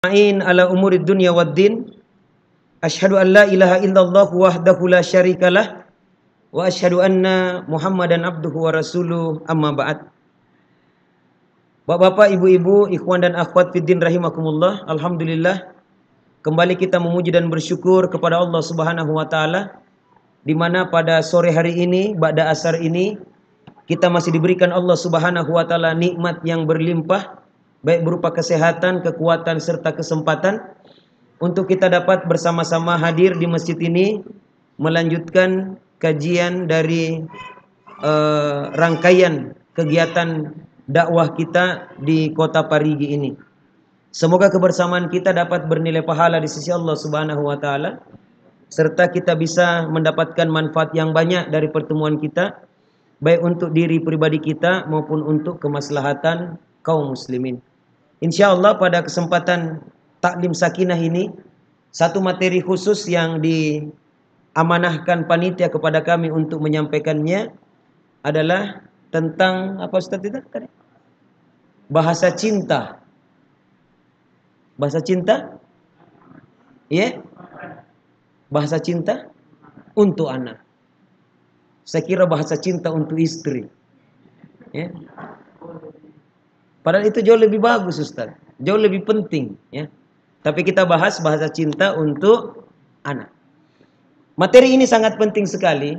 Ain ala umurid dunya waddin. Asyhadu an la ilaha illallah wahdahu la syarikalah wa asyhadu anna Muhammadan abduhu wa rasuluh, amma ba'd. Bapak-bapak, ibu-ibu, ikhwan dan akhwat fiddin rahimakumullah. Alhamdulillah, kembali kita memuji dan bersyukur kepada Allah Subhanahu wa taala, di mana pada sore hari ini, ba'da asar ini, kita masih diberikan Allah Subhanahu wa taala nikmat yang berlimpah, baik berupa kesehatan, kekuatan, serta kesempatan untuk kita dapat bersama-sama hadir di masjid ini melanjutkan kajian dari rangkaian kegiatan dakwah kita di kota Parigi ini. Semoga kebersamaan kita dapat bernilai pahala di sisi Allah Subhanahu wa taala, serta kita bisa mendapatkan manfaat yang banyak dari pertemuan kita, baik untuk diri pribadi kita maupun untuk kemaslahatan kaum muslimin. Insyaallah pada kesempatan taklim sakinah ini, satu materi khusus yang diamanahkan panitia kepada kami untuk menyampaikannya adalah tentang apa Ustaz itu tadi? Bahasa cinta. Bahasa cinta? Ya? Bahasa cinta untuk anak. Saya kira bahasa cinta untuk istri. Ya. Padahal itu jauh lebih bagus Ustaz, jauh lebih penting ya. Tapi kita bahas bahasa cinta untuk anak. Materi ini sangat penting sekali.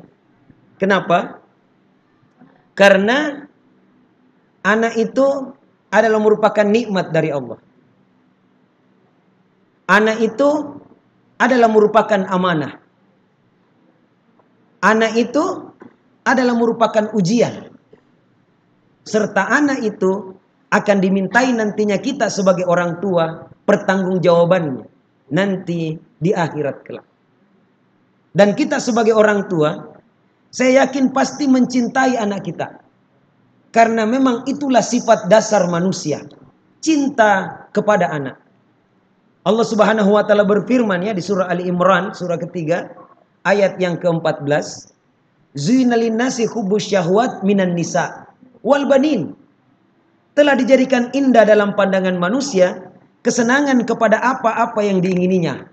Kenapa? Karena anak itu adalah merupakan nikmat dari Allah. Anak itu adalah merupakan amanah. Anak itu adalah merupakan ujian. Serta anak itu akan dimintai nantinya kita sebagai orang tua pertanggungjawabannya nanti di akhirat kelak. Dan kita sebagai orang tua, saya yakin pasti mencintai anak kita. Karena memang itulah sifat dasar manusia, cinta kepada anak. Allah Subhanahu wa taala berfirman ya di surah Ali Imran, surah ketiga, ayat yang ke-14. Zuina linnasi hubbus syahwat minan nisa wal banin. Telah dijadikan indah dalam pandangan manusia kesenangan kepada apa-apa yang diingininya.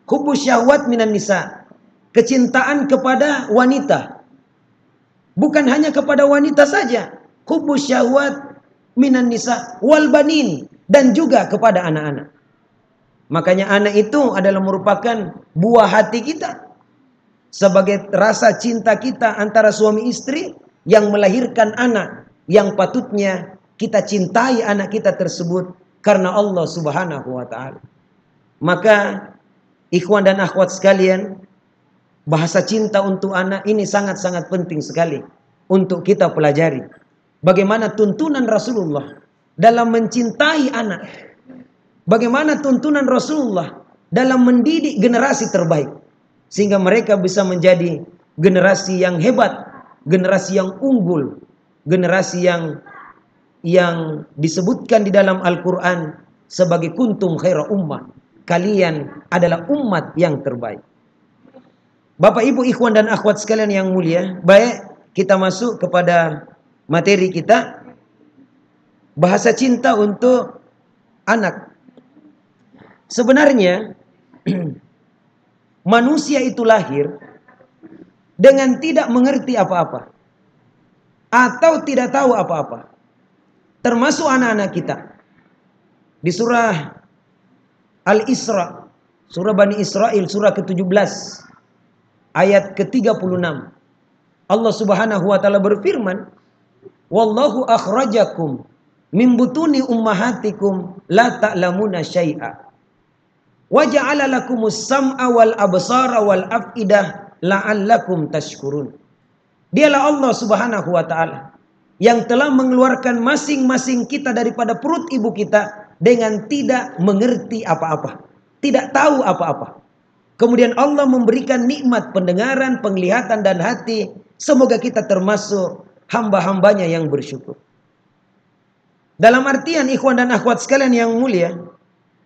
Hubbus syahwat minan nisa, kecintaan kepada wanita. Bukan hanya kepada wanita saja. Hubbus syahwat minan nisa wal banin, dan juga kepada anak-anak. Makanya anak itu adalah merupakan buah hati kita. Sebagai rasa cinta kita antara suami istri yang melahirkan anak yang patutnya kita cintai anak kita tersebut karena Allah Subhanahu wa taala. Maka ikhwan dan akhwat sekalian, bahasa cinta untuk anak ini sangat-sangat penting sekali untuk kita pelajari. Bagaimana tuntunan Rasulullah dalam mencintai anak. Bagaimana tuntunan Rasulullah dalam mendidik generasi terbaik. Sehingga mereka bisa menjadi generasi yang hebat, generasi yang unggul, generasi yang disebutkan di dalam Al-Quran sebagai kuntum khaira ummah. Kalian adalah umat yang terbaik. Bapak, ibu, ikhwan dan akhwat sekalian yang mulia, baik kita masuk kepada materi kita. Bahasa cinta untuk anak. Sebenarnya manusia itu lahir dengan tidak mengerti apa-apa atau tidak tahu apa-apa. Termasuk anak-anak kita. Di surah Al-Isra, surah Bani Israel, surah ke-17, ayat ke-36. Allah Subhanahu wa taala berfirman, "Wallahu akhrajakum min butuni ummahatikum la ta'lamuna syai'a. Wa ja'ala lakumus sam'a wal absara wal af'idah la'allakum tashkurun." Dialah Allah Subhanahu wa taala yang telah mengeluarkan masing-masing kita daripada perut ibu kita dengan tidak mengerti apa-apa, tidak tahu apa-apa. Kemudian Allah memberikan nikmat pendengaran, penglihatan dan hati. Semoga kita termasuk hamba-hambanya yang bersyukur. Dalam artian ikhwan dan akhwat sekalian yang mulia,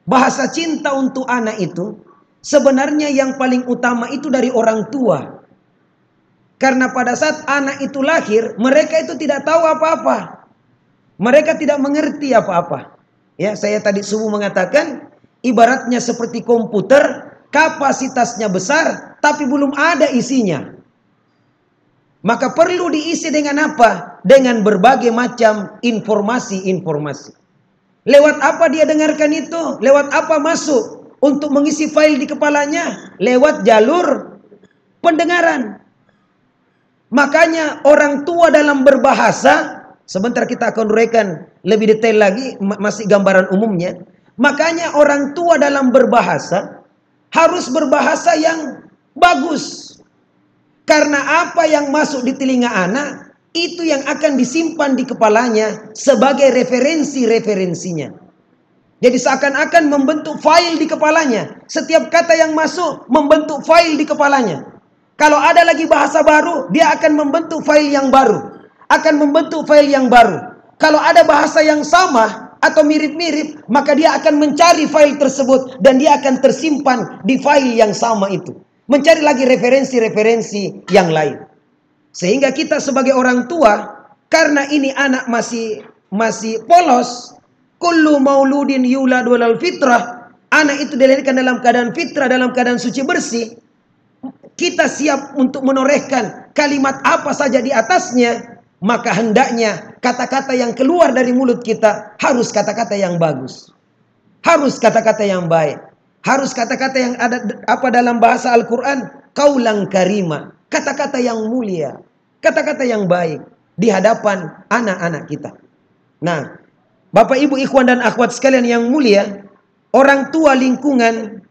bahasa cinta untuk anak itu sebenarnya yang paling utama itu dari orang tua. Karena pada saat anak itu lahir, mereka itu tidak tahu apa-apa. Mereka tidak mengerti apa-apa. Ya, saya tadi subuh mengatakan ibaratnya seperti komputer, kapasitasnya besar, tapi belum ada isinya. Maka perlu diisi dengan apa? Dengan berbagai macam informasi-informasi. Lewat apa dia dengarkan itu? Lewat apa masuk untuk mengisi file di kepalanya? Lewat jalur pendengaran. Makanya orang tua dalam berbahasa, sebentar kita akan uraikan lebih detail lagi, masih gambaran umumnya. Makanya orang tua dalam berbahasa harus berbahasa yang bagus. Karena apa yang masuk di telinga anak, itu yang akan disimpan di kepalanya sebagai referensi-referensinya. Jadi seakan-akan membentuk file di kepalanya. Setiap kata yang masuk membentuk file di kepalanya. Kalau ada lagi bahasa baru, dia akan membentuk file yang baru. Akan membentuk file yang baru. Kalau ada bahasa yang sama atau mirip-mirip, maka dia akan mencari file tersebut dan dia akan tersimpan di file yang sama itu. Mencari lagi referensi-referensi yang lain. Sehingga kita sebagai orang tua, karena ini anak masih polos, kullu mauludin yuladu alal fitrah, anak itu dilahirkan dalam keadaan fitrah, dalam keadaan suci bersih. Kita siap untuk menorehkan kalimat apa saja di atasnya, maka hendaknya kata-kata yang keluar dari mulut kita harus kata-kata yang bagus. Harus kata-kata yang baik. Harus kata-kata yang ada apa dalam bahasa Al-Quran, qaulan karima, kata-kata yang mulia, kata-kata yang baik di hadapan anak-anak kita. Nah, Bapak Ibu ikhwan dan akhwat sekalian yang mulia, orang tua lingkungan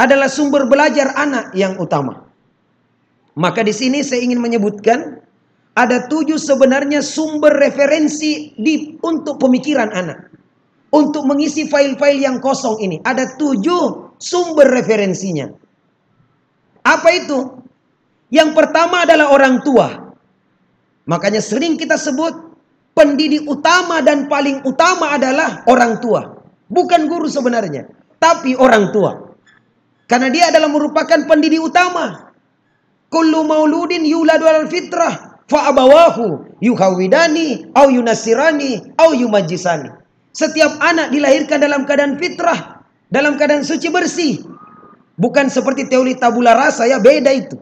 adalah sumber belajar anak yang utama. Maka di sini saya ingin menyebutkan ada 7 sebenarnya sumber referensi untuk pemikiran anak. Untuk mengisi file-file yang kosong ini. Ada 7 sumber referensinya. Apa itu? Yang pertama adalah orang tua. Makanya sering kita sebut pendidik utama dan paling utama adalah orang tua. Bukan guru sebenarnya, tapi orang tua. Karena dia adalah merupakan pendidik utama. Kullu mauludin yuladu alal fitrah fa abawahu yuhawidani au yunasirani au yumajjisani. Setiap anak dilahirkan dalam keadaan fitrah, dalam keadaan suci bersih. Bukan seperti teori tabula rasa, ya beda itu.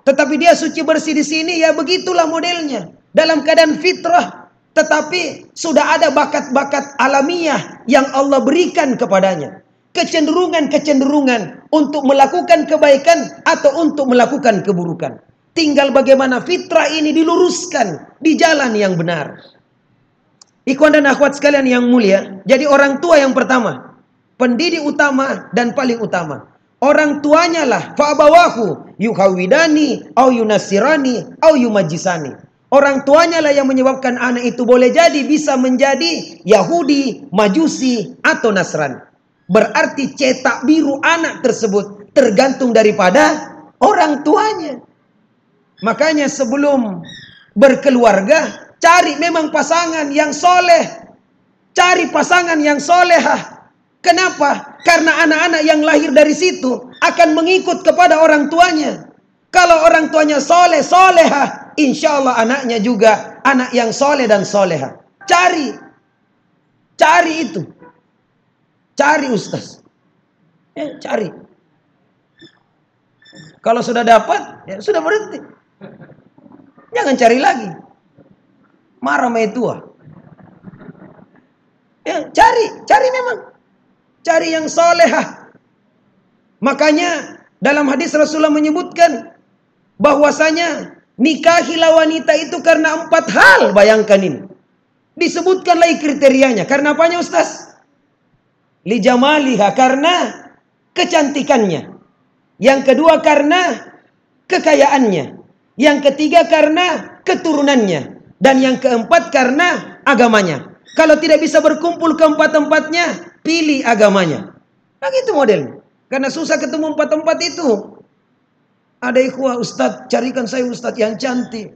Tetapi dia suci bersih di sini, ya begitulah modelnya. Dalam keadaan fitrah, tetapi sudah ada bakat-bakat alamiah yang Allah berikan kepadanya. Kecenderungan-kecenderungan untuk melakukan kebaikan atau untuk melakukan keburukan. Tinggal bagaimana fitrah ini diluruskan di jalan yang benar. Ikhwan dan akhwat sekalian yang mulia, jadi orang tua yang pertama, pendidik utama dan paling utama. Orang tuanya lah fa'abawahu yuhawidani au yunasirani au yumajjisani. Orang tuanya lah yang menyebabkan anak itu boleh jadi bisa menjadi Yahudi, Majusi atau Nasrani. Berarti cetak biru anak tersebut tergantung daripada orang tuanya. Makanya sebelum berkeluarga, cari memang pasangan yang soleh. Cari pasangan yang solehah. Kenapa? Karena anak-anak yang lahir dari situ akan mengikut kepada orang tuanya. Kalau orang tuanya soleh, solehah, insya Allah anaknya juga anak yang soleh dan solehah. Cari. Cari itu. Cari Ustaz. Cari. Kalau sudah dapat, ya sudah berhenti. Jangan cari lagi. Marah sama tua. Ya, cari memang. Cari yang solehah. Makanya dalam hadis Rasulullah menyebutkan bahwasanya nikahilah wanita itu karena 4 hal. Bayangkan ini. Disebutkan lagi kriterianya. Karena apanya Ustaz? Li jamaliha, karena kecantikannya. Yang kedua karena kekayaannya. Yang ketiga karena keturunannya. Dan yang keempat karena agamanya. Kalau tidak bisa berkumpul keempat-empatnya, pilih agamanya. Begitu modelnya. Karena susah ketemu 4 itu. Ada ikhwah, Ustadz, carikan saya Ustadz yang cantik.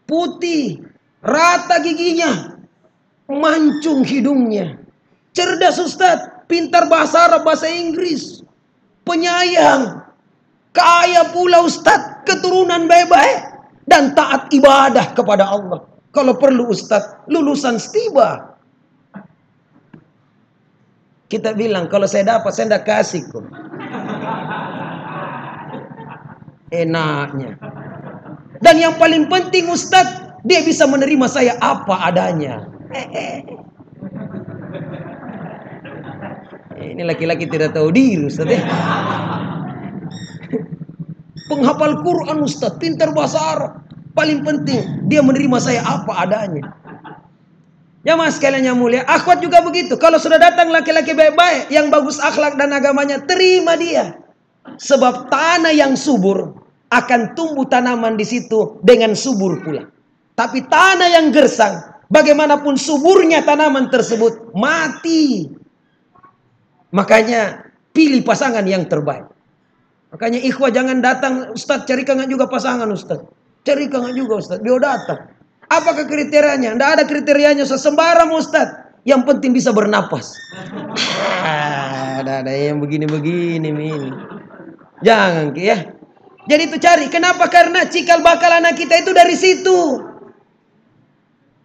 Putih, rata giginya, mancung hidungnya. Cerdas Ustadz, pintar bahasa Arab, bahasa Inggris. Penyayang. Kaya pula Ustadz, keturunan baik-baik. Dan taat ibadah kepada Allah. Kalau perlu Ustadz, lulusan stiba. Kita bilang, kalau saya dapat, saya tidak kasih kok. Enaknya. Dan yang paling penting Ustadz, dia bisa menerima saya apa adanya. Ini laki-laki tidak tahu diri Ustadz. Penghafal Quran Ustadz, pintar bahasa Arab. Paling penting, dia menerima saya apa adanya. Jamaah sekalian yang mulia, akhwat juga begitu. Kalau sudah datang laki-laki baik-baik, yang bagus akhlak dan agamanya, terima dia. Sebab tanah yang subur akan tumbuh tanaman di situ dengan subur pula. Tapi tanah yang gersang, bagaimanapun suburnya tanaman tersebut, mati. Makanya pilih pasangan yang terbaik. Makanya ikhwah jangan datang, Ustaz carikan juga pasangan Ustaz. Carikan juga Ustaz, dia datang. Apakah kriterianya? Tidak ada kriterianya, sembarang Ustaz. Yang penting bisa bernapas. Ada yang begini-begini ini. Jangan ya. Jadi itu cari. Kenapa? Karena cikal bakal anak kita itu dari situ.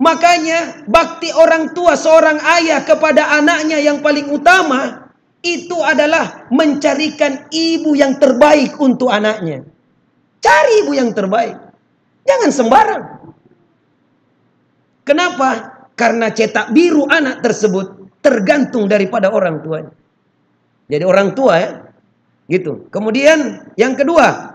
Makanya bakti orang tua seorang ayah kepada anaknya yang paling utama itu adalah mencarikan ibu yang terbaik untuk anaknya. Cari ibu yang terbaik. Jangan sembarang. Kenapa? Karena cetak biru anak tersebut tergantung daripada orang tuanya. Jadi orang tua ya. Gitu. Kemudian yang kedua.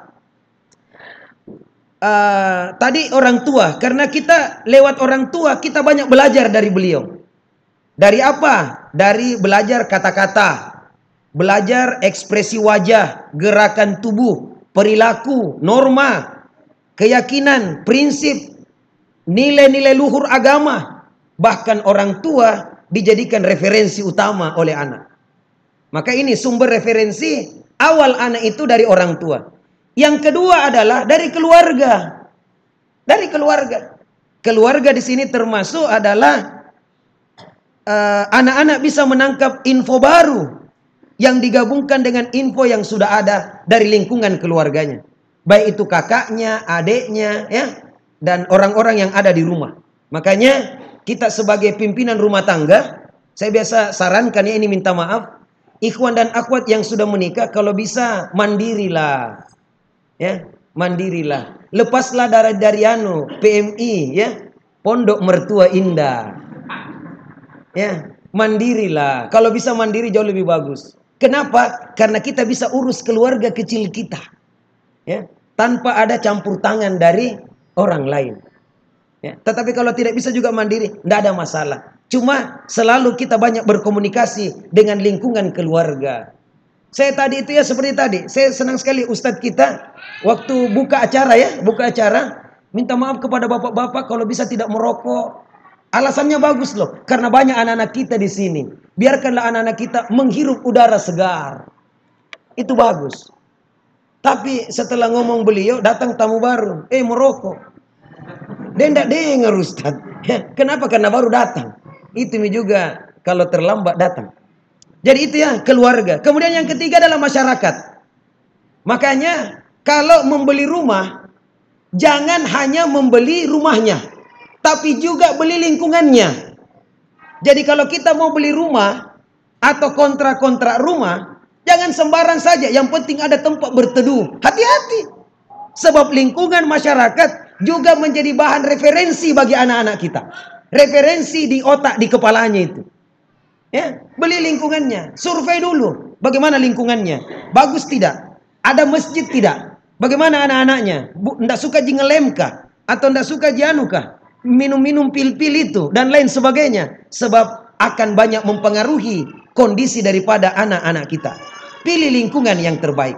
Tadi orang tua. Karena kita lewat orang tua kita banyak belajar dari beliau. Dari apa? Dari belajar kata-kata. Belajar ekspresi wajah, gerakan tubuh, perilaku, norma, keyakinan, prinsip, nilai-nilai luhur agama. Bahkan orang tua dijadikan referensi utama oleh anak. Maka ini sumber referensi awal anak itu dari orang tua. Yang kedua adalah dari keluarga. Dari keluarga. Keluarga di sini termasuk adalah anak-anak bisa menangkap info baru yang digabungkan dengan info yang sudah ada dari lingkungan keluarganya. Baik itu kakaknya, adiknya, ya, dan orang-orang yang ada di rumah. Makanya kita sebagai pimpinan rumah tangga, saya biasa sarankan ya, ini minta maaf, ikhwan dan akhwat yang sudah menikah, kalau bisa mandirilah. Ya, mandirilah. Lepaslah dari PMI, ya, Pondok Mertua Indah. Ya, mandirilah. Kalau bisa mandiri jauh lebih bagus. Kenapa? Karena kita bisa urus keluarga kecil kita. Ya, tanpa ada campur tangan dari orang lain. Ya, tetapi kalau tidak bisa juga mandiri, tidak ada masalah. Cuma selalu kita banyak berkomunikasi dengan lingkungan keluarga. Saya tadi itu ya seperti tadi. Saya senang sekali Ustadz kita waktu buka acara ya, buka acara, minta maaf kepada bapak-bapak kalau bisa tidak merokok. Alasannya bagus loh, karena banyak anak-anak kita di sini. Biarkanlah anak-anak kita menghirup udara segar. Itu bagus. Tapi setelah ngomong beliau, datang tamu baru. Merokok. Dia tidak dengar Ustaz. Kenapa? Karena baru datang. Itu juga kalau terlambat datang. Jadi itu ya keluarga. Kemudian yang ketiga adalah masyarakat. Makanya kalau membeli rumah, jangan hanya membeli rumahnya, tapi juga beli lingkungannya. Jadi kalau kita mau beli rumah atau kontrak-kontrak rumah, jangan sembarang saja. Yang penting ada tempat berteduh. Hati-hati. Sebab lingkungan masyarakat juga menjadi bahan referensi bagi anak-anak kita. Referensi di otak, di kepalanya itu. Ya, beli lingkungannya. Survei dulu. Bagaimana lingkungannya? Bagus tidak? Ada masjid tidak? Bagaimana anak-anaknya? Tidak suka jingelemkah? Atau tidak suka janukah? Minum-minum pil-pil itu dan lain sebagainya. Sebab akan banyak mempengaruhi kondisi daripada anak-anak kita. Pilih lingkungan yang terbaik.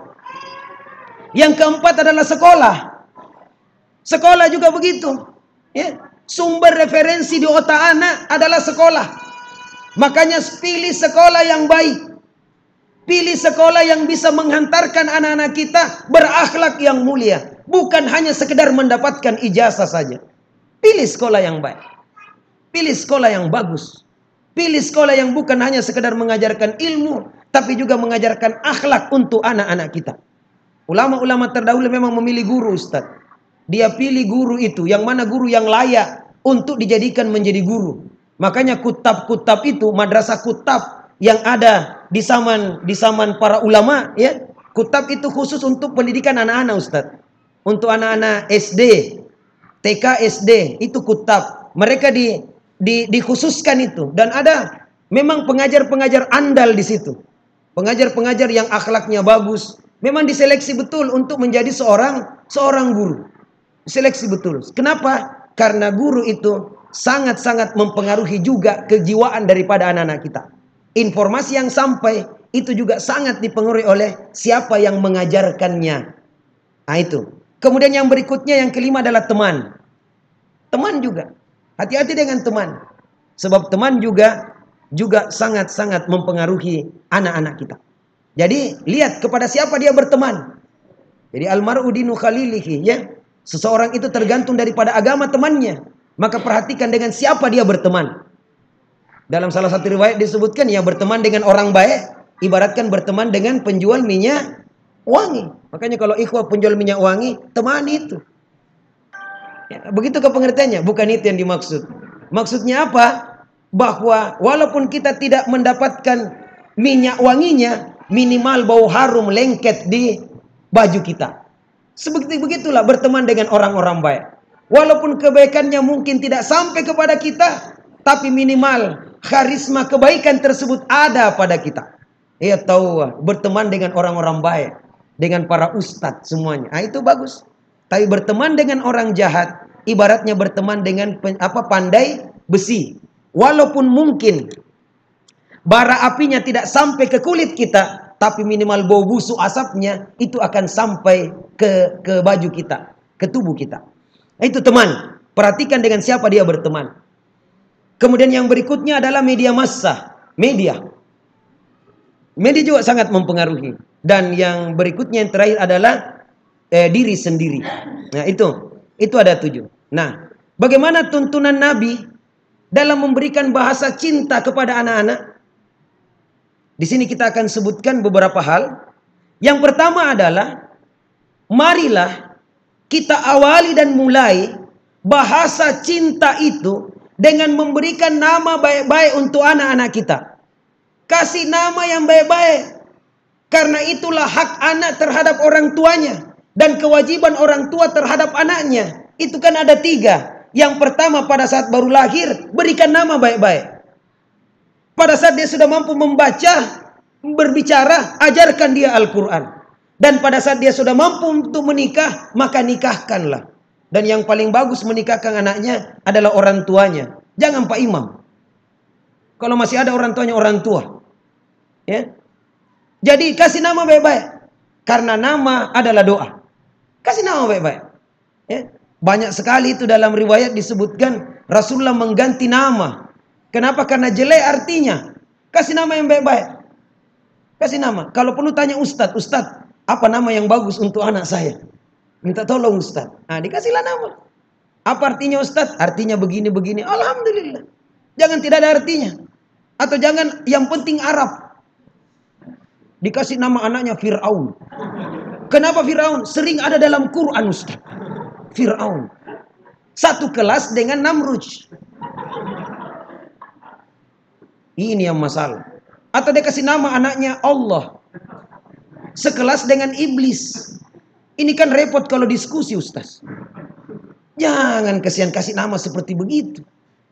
Yang keempat adalah sekolah. Sekolah juga begitu. Ya. Sumber referensi di otak anak adalah sekolah. Makanya pilih sekolah yang baik. Pilih sekolah yang bisa menghantarkan anak-anak kita berakhlak yang mulia. Bukan hanya sekedar mendapatkan ijazah saja. Pilih sekolah yang baik. Pilih sekolah yang bagus. Pilih sekolah yang bukan hanya sekedar mengajarkan ilmu, tapi juga mengajarkan akhlak untuk anak-anak kita. Ulama-ulama terdahulu memang memilih guru, Ustaz. Dia pilih guru itu, yang mana guru yang layak untuk dijadikan menjadi guru. Makanya kutab-kutab itu, madrasah kutab yang ada di zaman para ulama, ya. Kutab itu khusus untuk pendidikan anak-anak, Ustaz. Untuk anak-anak SD, TK, SD, itu kutab. Mereka dikhususkan itu, dan ada memang pengajar-pengajar andal di situ. Pengajar-pengajar yang akhlaknya bagus, memang diseleksi betul untuk menjadi seorang guru. Diseleksi betul. Kenapa? Karena guru itu sangat-sangat mempengaruhi juga kejiwaan daripada anak-anak kita. Informasi yang sampai itu juga sangat dipengaruhi oleh siapa yang mengajarkannya. Nah itu. Kemudian yang berikutnya, yang kelima adalah teman. Teman juga. Hati-hati dengan teman. Sebab teman juga sangat-sangat mempengaruhi anak-anak kita. Jadi lihat kepada siapa dia berteman. Jadi almar'u dinu khalilihi, ya. Seseorang itu tergantung daripada agama temannya. Maka perhatikan dengan siapa dia berteman. Dalam salah satu riwayat disebutkan, ya, berteman dengan orang baik ibaratkan berteman dengan penjual minyak wangi. Makanya kalau ikhwah penjual minyak wangi, teman itu. Ya, begitu ke pengertiannya, bukan itu yang dimaksud. Maksudnya apa? Bahwa walaupun kita tidak mendapatkan minyak wanginya, minimal bau harum lengket di baju kita. Begitulah berteman dengan orang-orang baik. Walaupun kebaikannya mungkin tidak sampai kepada kita, tapi minimal karisma kebaikan tersebut ada pada kita. Ya, tahu berteman dengan orang-orang baik, dengan para ustadz semuanya. Nah, itu bagus. Tapi berteman dengan orang jahat, ibaratnya berteman dengan pandai besi. Walaupun mungkin bara apinya tidak sampai ke kulit kita, tapi minimal bau busuk asapnya itu akan sampai ke baju kita, ke tubuh kita. Itu teman. Perhatikan dengan siapa dia berteman. Kemudian yang berikutnya adalah media massa. Media juga sangat mempengaruhi. Dan yang berikutnya, yang terakhir adalah diri sendiri. Nah, itu ada 7. Nah, bagaimana tuntunan Nabi dalam memberikan bahasa cinta kepada anak-anak? Di sini kita akan sebutkan beberapa hal. Yang pertama adalah, marilah kita awali dan mulai bahasa cinta itu dengan memberikan nama baik-baik untuk anak-anak kita. Kasih nama yang baik-baik. Karena itulah hak anak terhadap orang tuanya. Dan kewajiban orang tua terhadap anaknya. Itu kan ada 3. Yang pertama, pada saat baru lahir, berikan nama baik-baik. Pada saat dia sudah mampu membaca, berbicara, ajarkan dia Al-Quran. Dan pada saat dia sudah mampu untuk menikah, maka nikahkanlah. Dan yang paling bagus menikahkan anaknya adalah orang tuanya. Jangan Pak Imam. Kalau masih ada orang tuanya, orang tua. Ya. Jadi kasih nama baik-baik. Karena nama adalah doa. Kasih nama baik-baik. Ya. Banyak sekali itu dalam riwayat disebutkan Rasulullah mengganti nama. Kenapa? Karena jelek artinya. Kasih nama yang baik-baik. Kasih nama. Kalau perlu tanya Ustadz, apa nama yang bagus untuk anak saya? Minta tolong Ustadz. Nah, dikasihlah nama. Apa artinya Ustadz? Artinya begini-begini. Alhamdulillah. Jangan tidak ada artinya. Atau jangan yang penting Arab. Dikasih nama anaknya Fir'aun. Kenapa Fir'aun? Sering ada dalam Quran Ustadz. Fir'aun. Satu kelas dengan Namruj. Ini yang masalah. Atau dia kasih nama anaknya Allah. Sekelas dengan iblis. Ini kan repot kalau diskusi Ustaz. Jangan kasihan kasih nama seperti begitu.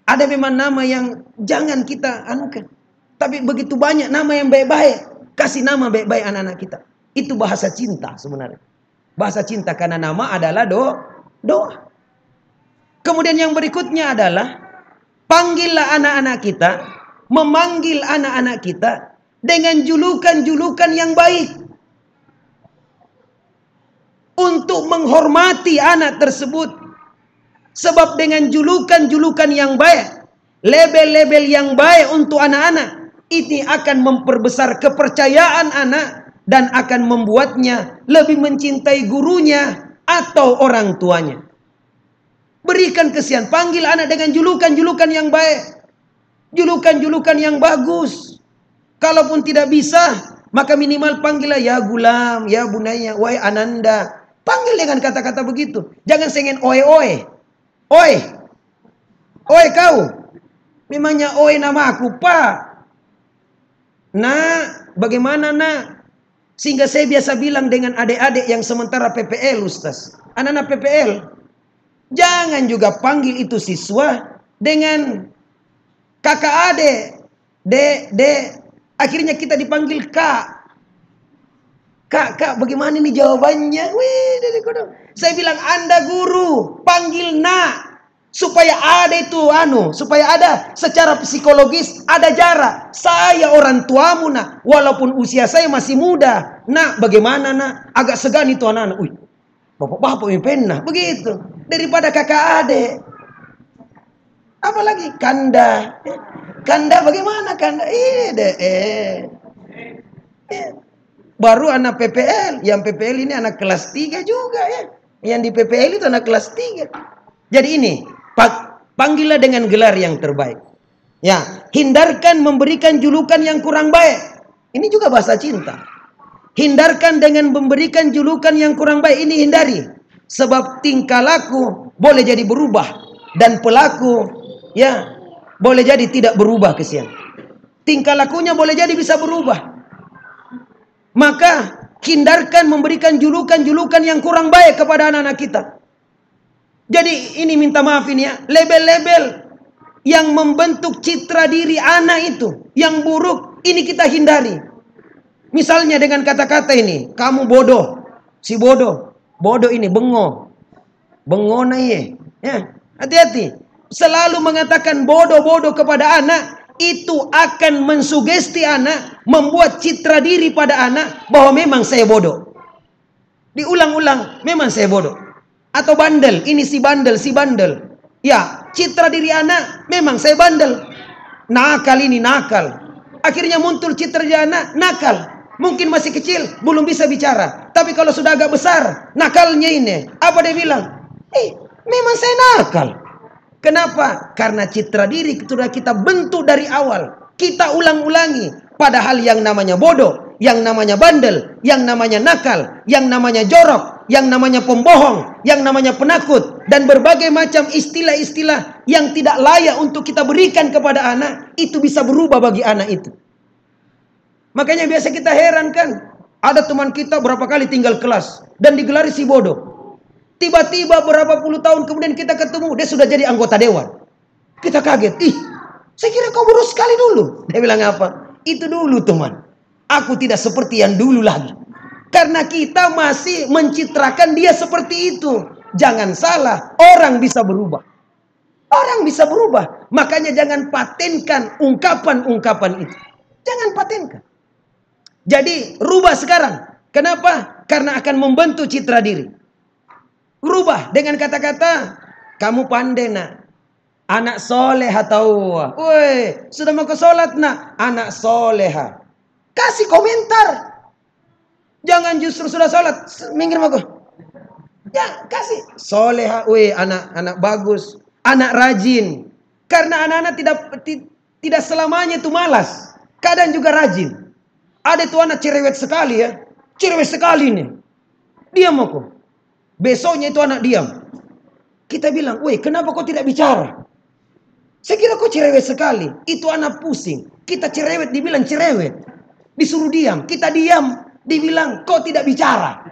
Ada memang nama yang jangan kita anukan. Tapi begitu banyak nama yang baik-baik. Kasih nama baik-baik anak-anak kita. Itu bahasa cinta sebenarnya. Bahasa cinta karena nama adalah doa. Kemudian yang berikutnya adalah panggillah anak-anak kita. Memanggil anak-anak kita dengan julukan-julukan yang baik. Untuk menghormati anak tersebut. Sebab dengan julukan-julukan yang baik, label-label yang baik untuk anak-anak, ini akan memperbesar kepercayaan anak dan akan membuatnya lebih mencintai gurunya atau orang tuanya. Berikan kesian, panggil anak dengan julukan-julukan yang baik. Julukan-julukan yang bagus. Kalaupun tidak bisa, maka minimal panggillah ya gulam, ya bunaya, wahai ananda. Panggil dengan kata-kata begitu. Jangan sengen oi. Oi kau. Memangnya oi nama aku, Pak. Nak, bagaimana nak? Sehingga saya biasa bilang dengan adik-adik yang sementara PPL, Ustaz. Anak-anak PPL, jangan juga panggil itu siswa dengan kakak adik, dek. Akhirnya kita dipanggil kak. Kak, bagaimana ini jawabannya? Saya bilang, Anda guru, panggil nak. Supaya ada itu supaya ada secara psikologis ada jarak. Saya orang tuamu nak, walaupun usia saya masih muda. Nak, bagaimana nak? Agak segan itu anak-anak. Bapak-bapak pernah begitu. Daripada kakak adik. Apalagi kanda. Kanda bagaimana kanda? Baru anak PPL. Yang PPL ini anak kelas 3 juga ya. Yang di PPL itu anak kelas 3. Jadi ini, panggillah dengan gelar yang terbaik. Ya, hindarkan memberikan julukan yang kurang baik. Ini juga bahasa cinta. Hindarkan dengan memberikan julukan yang kurang baik. Ini hindari. Sebab tingkah laku boleh jadi berubah. Dan pelaku, ya, boleh jadi tidak berubah kesian. Tingkah lakunya boleh jadi bisa berubah. Maka, hindarkan memberikan julukan-julukan yang kurang baik kepada anak-anak kita. Jadi ini minta maaf ini ya, label-label yang membentuk citra diri anak itu, yang buruk, ini kita hindari. Misalnya dengan kata-kata ini, kamu bodoh, si bodoh, bodoh ini bengo na ye, ya, hati-hati. Selalu mengatakan bodoh-bodoh kepada anak, itu akan mensugesti anak, membuat citra diri pada anak bahwa memang saya bodoh. Diulang-ulang, memang saya bodoh. Atau bandel, ini si bandel. Ya, citra diri anak, memang saya bandel. Nakal ini, nakal. Akhirnya muncul citra diri anak, nakal. Mungkin masih kecil, belum bisa bicara. Tapi kalau sudah agak besar, nakalnya ini. Apa dia bilang? Memang saya nakal. Kenapa? Karena citra diri sudah kita bentuk dari awal. Kita ulang-ulangi. Padahal yang namanya bodoh, yang namanya bandel, yang namanya nakal, yang namanya jorok, yang namanya pembohong, yang namanya penakut, dan berbagai macam istilah-istilah yang tidak layak untuk kita berikan kepada anak, itu bisa berubah bagi anak itu. Makanya biasa kita heran kan, ada teman kita berapa kali tinggal kelas dan digelari si bodoh. Tiba-tiba berapa puluh tahun kemudian kita ketemu, dia sudah jadi anggota dewan. Kita kaget, saya kira kau bodoh sekali dulu. Dia bilang apa? Itu dulu teman, aku tidak seperti yang dulu lagi. Karena kita masih mencitrakan dia seperti itu. Jangan salah, orang bisa berubah. Orang bisa berubah. Makanya jangan patenkan ungkapan-ungkapan itu. Jangan patenkan. Jadi rubah sekarang. Kenapa? Karena akan membentuk citra diri. Rubah dengan kata-kata, kamu pandai nak. Anak soleha tahu. Woi, sudah mau ke sholat nak? Anak soleha. Kasih komentar. Jangan justru sudah sholat, minggir mau. Ya, kasih. Soleha, anak bagus, anak rajin. Karena anak-anak tidak selamanya itu malas. Kadang juga rajin. Ada tuh anak cerewet sekali ya. Cerewet sekali nih. Diam aku. Besoknya itu anak diam. Kita bilang, kenapa kau tidak bicara? Saya kira kau cerewet sekali. Itu anak pusing. Kita cerewet, dibilang cerewet. Disuruh diam. Kita diam. Dibilang, kau tidak bicara.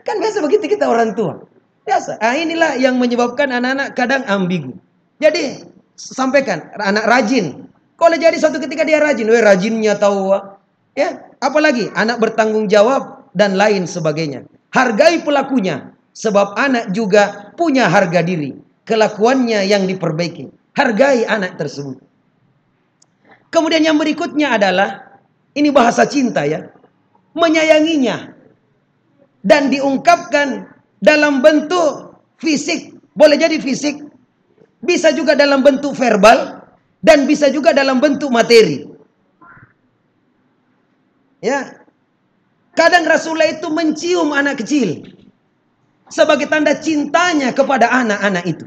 Kan biasa begitu kita orang tua. Biasa. Inilah yang menyebabkan anak-anak kadang ambigu. Jadi, sampaikan. Anak rajin. Kalau jadi suatu ketika dia rajin. Rajinnya tahu. Ya, apalagi anak bertanggung jawab dan lain sebagainya. Hargai pelakunya. Sebab anak juga punya harga diri. Kelakuannya yang diperbaiki. Hargai anak tersebut. Kemudian yang berikutnya adalah. Ini bahasa cinta ya. Menyayanginya. Dan diungkapkan dalam bentuk fisik. Boleh jadi fisik. Bisa juga dalam bentuk verbal. Dan bisa juga dalam bentuk materi. Ya. Kadang Rasulullah itu mencium anak kecil. Sebagai tanda cintanya kepada anak-anak itu.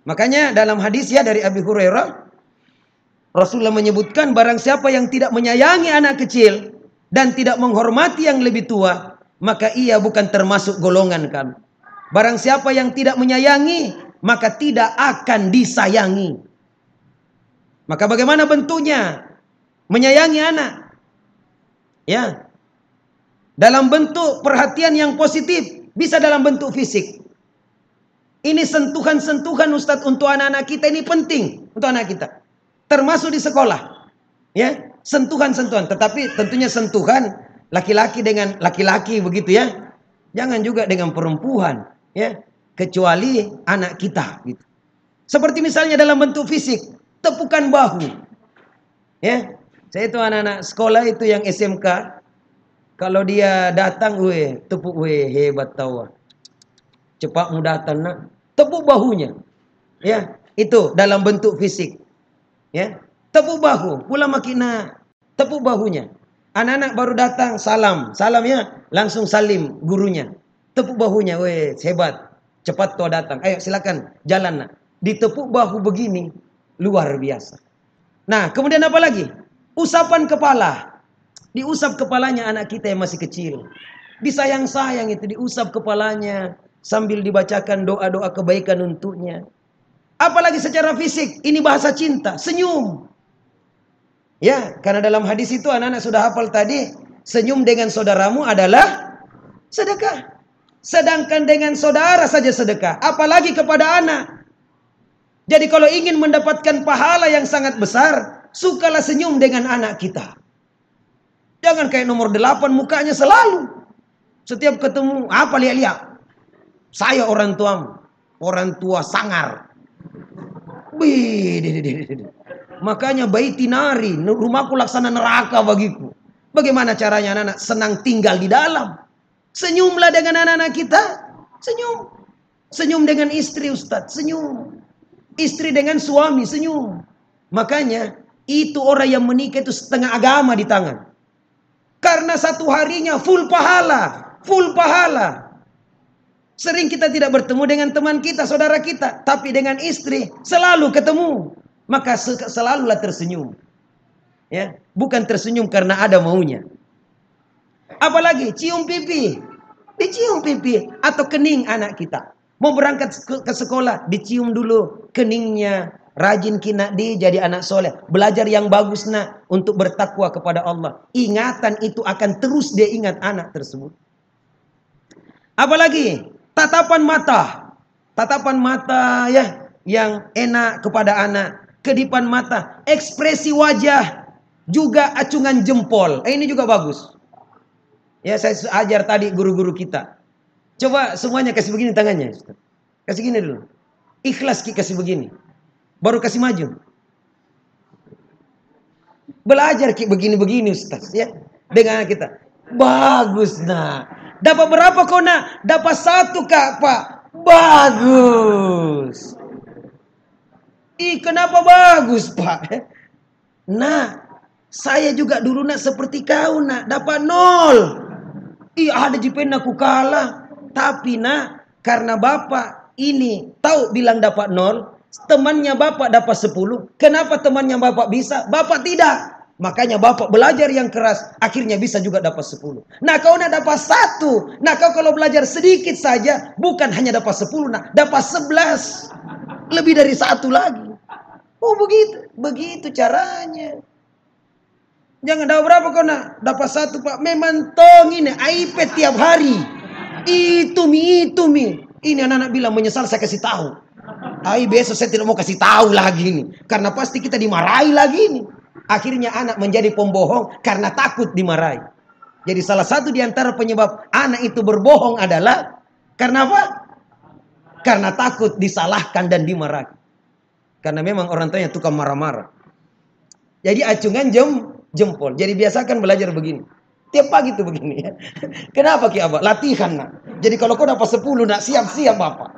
Makanya dalam hadis ya dari Abi Hurairah. Rasulullah menyebutkan barang siapa yang tidak menyayangi anak kecil. Dan tidak menghormati yang lebih tua. Maka ia bukan termasuk golongan kami. Barang siapa yang tidak menyayangi. Maka tidak akan disayangi. Maka bagaimana bentuknya? menyayangi anak. Ya. Dalam bentuk perhatian yang positif, bisa dalam bentuk fisik. Ini sentuhan-sentuhan Ustadz untuk anak-anak kita ini penting untuk anak kita. Termasuk di sekolah. Ya, sentuhan-sentuhan, tetapi tentunya sentuhan laki-laki dengan laki-laki begitu ya. Jangan juga dengan perempuan, ya. Kecuali anak kita gitu. Seperti misalnya dalam bentuk fisik, tepukan bahu. Ya. Saya itu anak-anak sekolah itu yang SMK, kalau dia datang, tepuk hebat tahu. Cepat mu datang nak, tepuk bahunya. Ya, itu dalam bentuk fisik. Ya, tepuk bahu, pula makina tepuk bahunya. Anak-anak baru datang, salam ya, langsung salim gurunya. Tepuk bahunya, hebat. Cepat kau datang. Ayo silakan jalan nak. Ditepuk bahu begini luar biasa. Nah, kemudian apa lagi? Usapan kepala. Diusap kepalanya anak kita yang masih kecil. Disayang-sayang itu, diusap kepalanya sambil dibacakan doa-doa kebaikan untuknya. Apalagi secara fisik, ini bahasa cinta, senyum. Ya, karena dalam hadis itu anak-anak sudah hafal tadi, senyum dengan saudaramu adalah sedekah. Sedangkan dengan saudara saja sedekah, apalagi kepada anak. Jadi kalau ingin mendapatkan pahala yang sangat besar, sukalah senyum dengan anak kita. Jangan kayak nomor 8 mukanya selalu. Setiap ketemu, apa lihat-lihat. Saya orang tuamu. Orang tua sangar. Makanya baiti nari, rumahku laksana neraka bagiku. Bagaimana caranya anak-anak senang tinggal di dalam? Senyumlah dengan anak-anak kita. Senyum. Senyum dengan istri Ustadz. Senyum. Istri dengan suami. Senyum. Makanya itu orang yang menikah itu setengah agama di tangan. Karena satu harinya full pahala. Full pahala. Sering kita tidak bertemu dengan teman kita, saudara kita. Tapi dengan istri selalu ketemu. Maka selalulah tersenyum. Ya, bukan tersenyum karena ada maunya. Apalagi cium pipi. Dicium pipi atau kening anak kita. Mau berangkat ke sekolah, dicium dulu keningnya. Rajin kina di jadi anak soleh. Belajar yang bagus nak untuk bertakwa kepada Allah. Ingatan itu akan terus dia ingat anak tersebut. Apalagi tatapan mata. Tatapan mata ya yang enak kepada anak. Kedipan mata. Ekspresi wajah. Juga acungan jempol. Ini juga bagus. Ya saya ajar tadi guru-guru kita. Coba semuanya kasih begini tangannya. Kasih gini dulu. Ikhlas kasih begini. Baru kasih maju. Belajar begini-begini Ustaz ya. Dengan kita. Bagus nak. Dapat berapa kau nak? Dapat 1 kak pak. Bagus. Kenapa bagus pak? Nah, saya juga dulu nak seperti kau nak. Dapat 0. Ada jipen aku kalah. Tapi nak, karena bapak ini tahu bilang dapat 0. Temannya bapak dapat 10. Kenapa temannya bapak bisa? Bapak tidak. Makanya bapak belajar yang keras. Akhirnya bisa juga dapat 10. Nah kau nak dapat 1. Nah kau kalau belajar sedikit saja. Bukan hanya dapat 10. Nah dapat 11. Lebih dari 1 lagi. Oh begitu. Begitu caranya. Jangan dapat berapa kau nak? Dapat 1 pak. Memang tong ini. iPad tiap hari. Itu mi. Ini anak-anak bilang menyesal saya kasih tahu. Besok saya tidak mau kasih tahu lagi nih. Karena pasti kita dimarahi lagi nih. Akhirnya anak menjadi pembohong karena takut dimarahi. Jadi salah satu di antara penyebab anak itu berbohong adalah karena apa? Karena takut disalahkan dan dimarahi. Karena memang orang tuanya tukang marah-marah. Jadi acungan jempol. Jadi biasakan belajar begini. Tiap pagi tuh begini ya. Kenapa Ki Abah? Latihan nak. Jadi kalau kau dapat 10 nak, siap-siap bapak.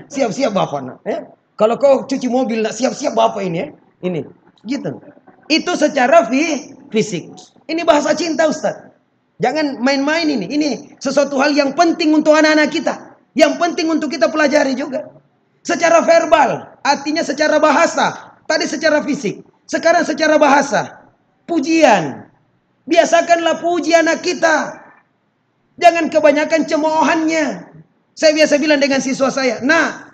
Siap-siap bapak nak. Ya. Kalau kau cuci mobil nak, siap-siap bapak ini ya. Ini. Gitu. Itu secara fisik. Ini bahasa cinta Ustaz. Jangan main-main ini. Ini sesuatu hal yang penting untuk anak-anak kita. Yang penting untuk kita pelajari juga. Secara verbal. Artinya secara bahasa. Tadi secara fisik. Sekarang secara bahasa. Pujian. Biasakanlah puji anak kita. Jangan kebanyakan cemoohannya. Saya biasa bilang dengan siswa saya, nah,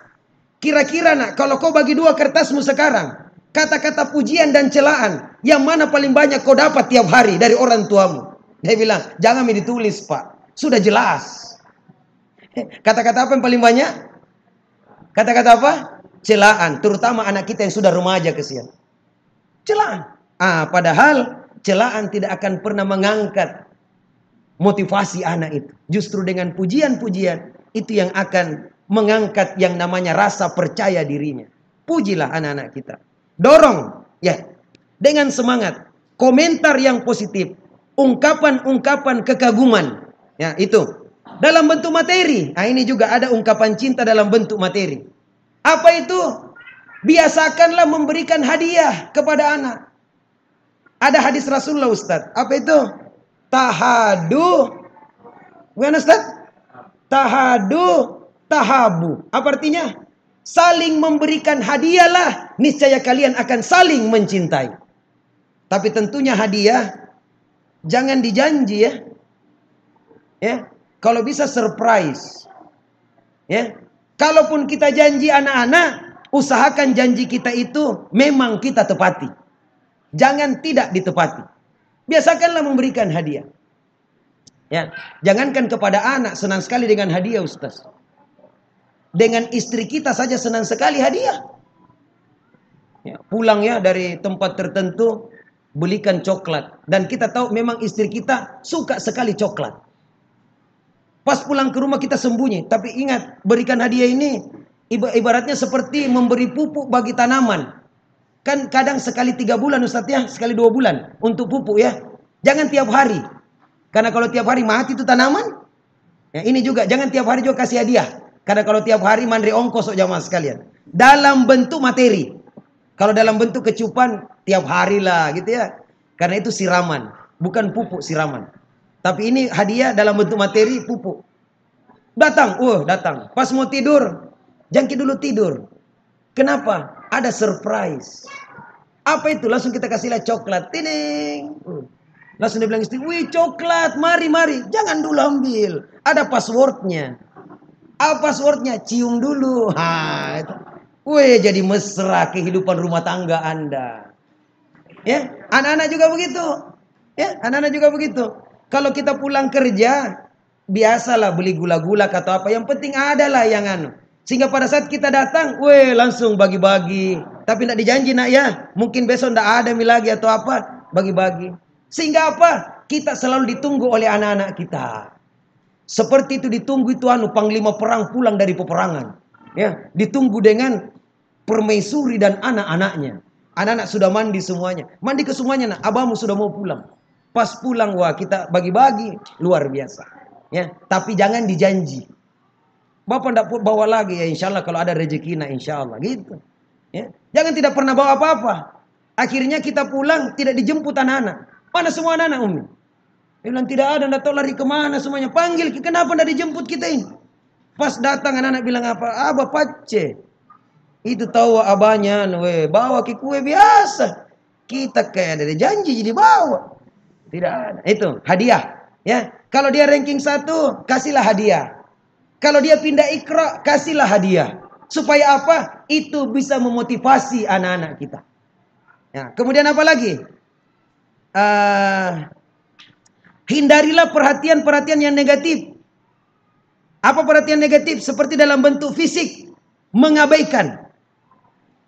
kira-kira nak, kalau kau bagi 2 kertasmu sekarang, kata-kata pujian dan celaan, yang mana paling banyak kau dapat tiap hari dari orang tuamu? Dia bilang, jangan ditulis Pak, sudah jelas. Kata-kata apa yang paling banyak? Kata-kata apa? Celaan, terutama anak kita yang sudah remaja kesian. Celaan. Padahal celaan tidak akan pernah mengangkat motivasi anak itu. Justru dengan pujian-pujian itu yang akan mengangkat yang namanya rasa percaya dirinya. Pujilah anak-anak kita. Dorong ya dengan semangat, komentar yang positif, ungkapan-ungkapan kekaguman. Ya, itu dalam bentuk materi. Ini juga ada ungkapan cinta dalam bentuk materi. Apa itu? Biasakanlah memberikan hadiah kepada anak. Ada hadis Rasulullah Ustaz. Apa itu? Tahadu. Bukan Ustaz? Tahadu tahabu. Apa artinya? Saling memberikan hadiahlah, niscaya kalian akan saling mencintai. Tapi tentunya hadiah jangan dijanji ya. Ya, kalau bisa surprise. Ya. Kalaupun kita janji anak-anak, usahakan janji kita itu memang kita tepati. Jangan tidak ditepati. Biasakanlah memberikan hadiah. Ya, jangankan kepada anak, senang sekali dengan hadiah Ustaz. Dengan istri kita saja senang sekali hadiah. Ya, pulang ya dari tempat tertentu, belikan coklat. Dan kita tahu memang istri kita suka sekali coklat. Pas pulang ke rumah kita sembunyi. Tapi ingat, berikan hadiah ini ibaratnya seperti memberi pupuk bagi tanaman. Kan kadang sekali 3 bulan Ustaz ya, sekali 2 bulan untuk pupuk ya. Jangan tiap hari. Karena kalau tiap hari mati itu tanaman. Ya, ini juga, jangan tiap hari juga kasih hadiah. Karena kalau tiap hari mandri ongkos jamaah sekalian. Dalam bentuk materi. Kalau dalam bentuk kecupan tiap hari lah gitu ya. Karena itu siraman, bukan pupuk siraman. Tapi ini hadiah dalam bentuk materi, pupuk. Datang, datang. Pas mau tidur, jangkit dulu tidur. Kenapa? Ada surprise. Apa itu? Langsung kita kasihlah coklat. Tining. Langsung dia bilang istri, wih coklat, mari. Jangan dulu ambil. Ada passwordnya. Apa passwordnya? Cium dulu. Itu. Wih, jadi mesra kehidupan rumah tangga Anda. Ya, anak-anak juga begitu. Ya, anak-anak juga begitu. Kalau kita pulang kerja, biasalah beli gula-gula atau apa. Yang penting adalah yang Sehingga pada saat kita datang, wih, langsung bagi-bagi. Tapi tidak dijanji nak ya. Mungkin besok tidak ada lagi atau apa. Bagi-bagi. Sehingga apa? Kita selalu ditunggu oleh anak-anak kita. Seperti itu ditunggu itu panglima perang pulang dari peperangan. Ya, ditunggu dengan permaisuri dan anak-anaknya. Anak-anak sudah mandi semuanya. Mandi ke semuanya, nak. Abahmu sudah mau pulang. Pas pulang, wah kita bagi-bagi luar biasa. Ya, tapi jangan dijanji. Bapak tidak bawa lagi ya, insya Allah kalau ada rezeki, nah insya Allah gitu. Ya, jangan tidak pernah bawa apa-apa. Akhirnya kita pulang tidak dijemput anak-anak. Mana semua anak-anak Umi? Dia bilang tidak ada, tidak tahu lari kemana semuanya. Panggil, kenapa tidak dijemput kita ini? Pas datang anak-anak bilang apa? Abah pace. Itu tahu abahnya, bawa ke kue biasa. Kita kayak ada janji jadi bawa. Tidak ada. Itu hadiah. Ya, kalau dia ranking 1, kasihlah hadiah. Kalau dia pindah Iqra, kasihlah hadiah. Supaya apa? Itu bisa memotivasi anak-anak kita. Ya, kemudian apa lagi? Hindarilah perhatian-perhatian yang negatif. Apa perhatian negatif? Seperti dalam bentuk fisik. Mengabaikan.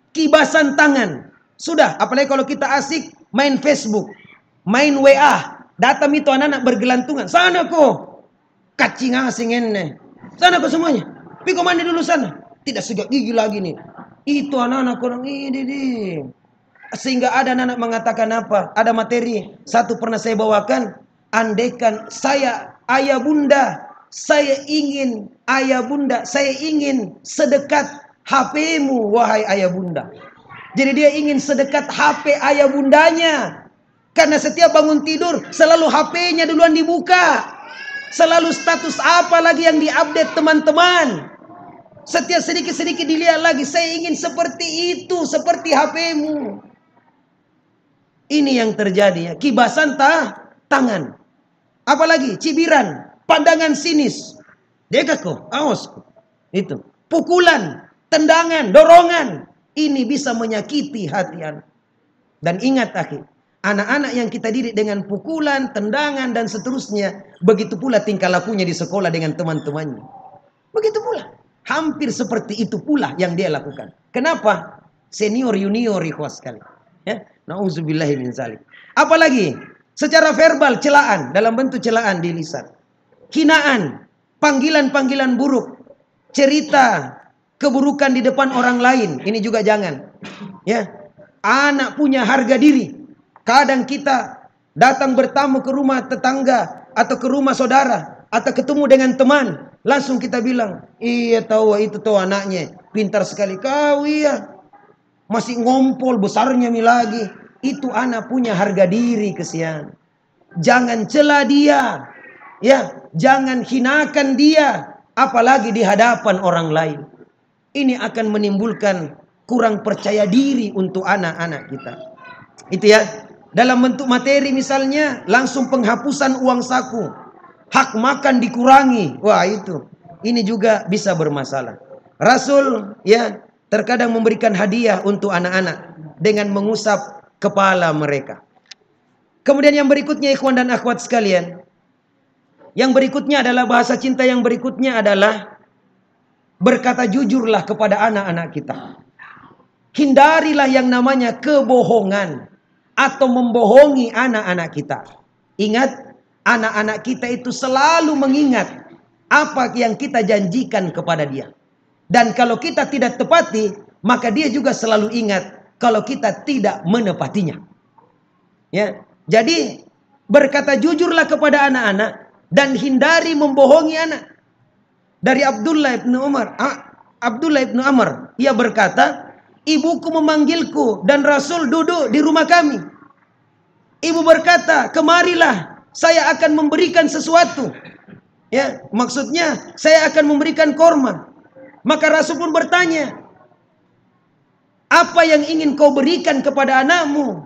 Kibasan tangan. Sudah, apalagi kalau kita asik main Facebook. Main WA. Datang itu anak-anak bergelantungan. Sana kok. Kacing asing ini. Sana kok semuanya. Piko mandi dulu sana. Tidak segak gigi lagi nih. Itu anak-anak kurang ini. Sehingga ada anak-anak mengatakan apa? Ada materi. Satu pernah saya bawakan. Andaikan saya ayah bunda, saya ingin ayah bunda, saya ingin sedekat HP-mu wahai ayah bunda. Jadi dia ingin sedekat HP ayah bundanya. Karena setiap bangun tidur selalu HP-nya duluan dibuka. Selalu status apa lagi yang diupdate teman-teman. Setiap sedikit-sedikit dilihat lagi, saya ingin seperti itu, seperti HP-mu. Ini yang terjadi ya, kibasan tangan. Apalagi cibiran, pandangan sinis. Deka kok, awas. Itu. Pukulan, tendangan, dorongan. Ini bisa menyakiti hati anak. Dan ingat akhi, anak-anak yang kita didik dengan pukulan, tendangan, dan seterusnya, begitu pula tingkah lakunya di sekolah dengan teman-temannya. Begitu pula. Hampir seperti itu pula yang dia lakukan. Kenapa? Senior junior ikhwas sekali. Ya, nauzubillahi min zalik. Apalagi secara verbal celaan, dalam bentuk celaan di lisan. Hinaan, panggilan-panggilan buruk, cerita keburukan di depan orang lain, ini juga jangan. Ya, anak punya harga diri. Kadang kita datang bertamu ke rumah tetangga atau ke rumah saudara atau ketemu dengan teman, langsung kita bilang, iya tahu itu tahu anaknya pintar sekali kau, iya masih ngompol besarnya mi lagi. Itu anak punya harga diri, kesian. Jangan cela dia, ya, jangan hinakan dia, apalagi di hadapan orang lain. Ini akan menimbulkan kurang percaya diri untuk anak-anak kita. Itu ya. Dalam bentuk materi misalnya, langsung penghapusan uang saku, hak makan dikurangi. Wah itu, ini juga bisa bermasalah. Rasul ya terkadang memberikan hadiah untuk anak-anak dengan mengusap kepala mereka. Kemudian yang berikutnya ikhwan dan akhwat sekalian, yang berikutnya adalah bahasa cinta yang berikutnya adalah berkata jujurlah kepada anak-anak kita. Hindarilah yang namanya kebohongan atau membohongi anak-anak kita. Ingat, anak-anak kita itu selalu mengingat apa yang kita janjikan kepada dia. Dan kalau kita tidak tepati, maka dia juga selalu ingat kalau kita tidak menepatinya. Ya, jadi berkata jujurlah kepada anak-anak dan hindari membohongi anak. Dari Abdullah ibn Amr, ia berkata, ibuku memanggilku dan Rasul duduk di rumah kami. Ibu berkata, kemarilah, saya akan memberikan sesuatu. Ya, maksudnya saya akan memberikan korma. Maka Rasul pun bertanya, apa yang ingin kau berikan kepada anakmu?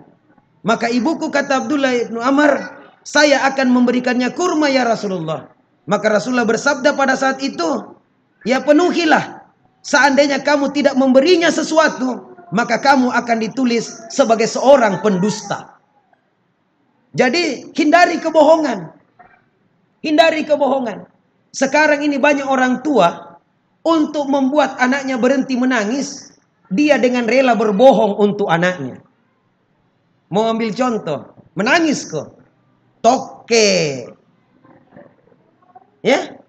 Maka ibuku, kata Abdullah ibn Amr, saya akan memberikannya kurma ya Rasulullah. Maka Rasulullah bersabda pada saat itu, ya penuhilah. Seandainya kamu tidak memberinya sesuatu, maka kamu akan ditulis sebagai seorang pendusta. Jadi hindari kebohongan. Hindari kebohongan. Sekarang ini banyak orang tua, untuk membuat anaknya berhenti menangis, dia dengan rela berbohong untuk anaknya. Mau ambil contoh, menangis kok, toke. Ya,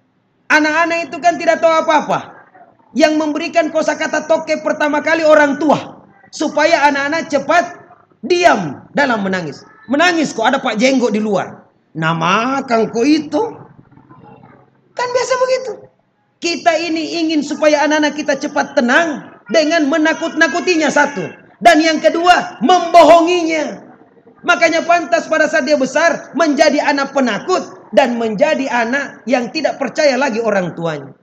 anak-anak itu kan tidak tahu apa-apa. Yang memberikan kosakata toke pertama kali orang tua, supaya anak-anak cepat diam dalam menangis. Menangis kok, ada Pak Jenggot di luar. Nama kang kok itu? Kan biasa begitu. Kita ini ingin supaya anak-anak kita cepat tenang dengan menakut-nakutinya satu. Dan yang kedua, membohonginya. Makanya pantas pada saat dia besar menjadi anak penakut dan menjadi anak yang tidak percaya lagi orang tuanya.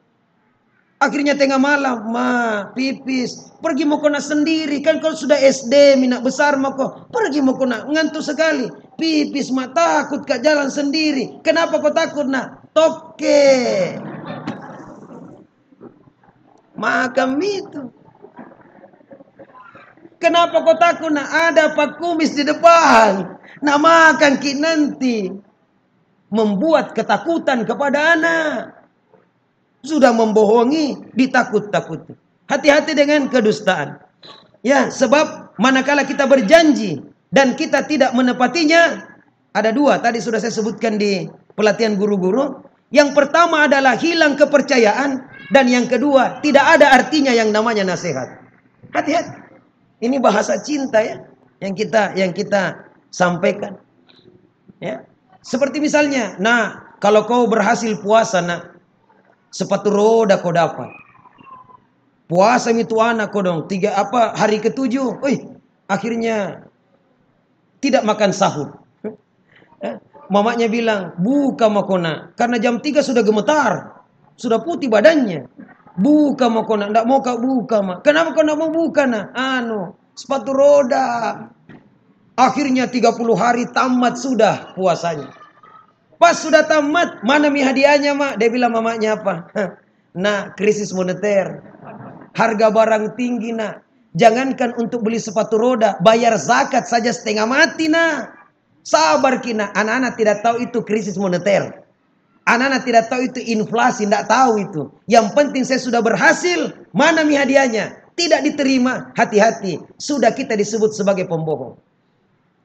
Akhirnya tengah malam, ma, pipis, pergi mau kena sendiri. Kan kalau sudah SD, minat besar mau kok pergi mau kena, ngantuk sekali. Pipis, ma, takut kak jalan sendiri. Kenapa kau takut nak? Toke. Makam itu. Kenapa kau takut nak? Ada Pak Kumis di depan. Nak makan ki nanti. Membuat ketakutan kepada anak. Sudah membohongi, ditakut-takuti. Hati-hati dengan kedustaan. Ya, sebab manakala kita berjanji dan kita tidak menepatinya, ada dua. Tadi sudah saya sebutkan di pelatihan guru-guru. Yang pertama adalah hilang kepercayaan. Dan yang kedua, tidak ada artinya yang namanya nasihat. Hati-hati. Ini bahasa cinta ya, yang kita sampaikan. Ya. Seperti misalnya, nah, kalau kau berhasil puasa, nak, sepatu roda kau dapat. Puasa itu anak kau dong, hari ke-7, akhirnya tidak makan sahur. Mamanya bilang, buka makona, karena jam 3 sudah gemetar, sudah putih badannya. Buka makona, ndak mau kau buka mak. Kenapa kau ndak mau buka nak? Sepatu roda. Akhirnya 30 hari tamat sudah puasanya. Pas sudah tamat, mana mi hadiahnya mak? Dia bilang mamanya apa? Nah, krisis moneter. Harga barang tinggi nak. Jangankan untuk beli sepatu roda, bayar zakat saja setengah mati nah. Sabar kina, anak-anak tidak tahu itu krisis moneter. Anak-anak tidak tahu itu inflasi, tidak tahu itu. Yang penting saya sudah berhasil, mana mi hadiahnya? Tidak diterima, hati-hati. Sudah kita disebut sebagai pembohong.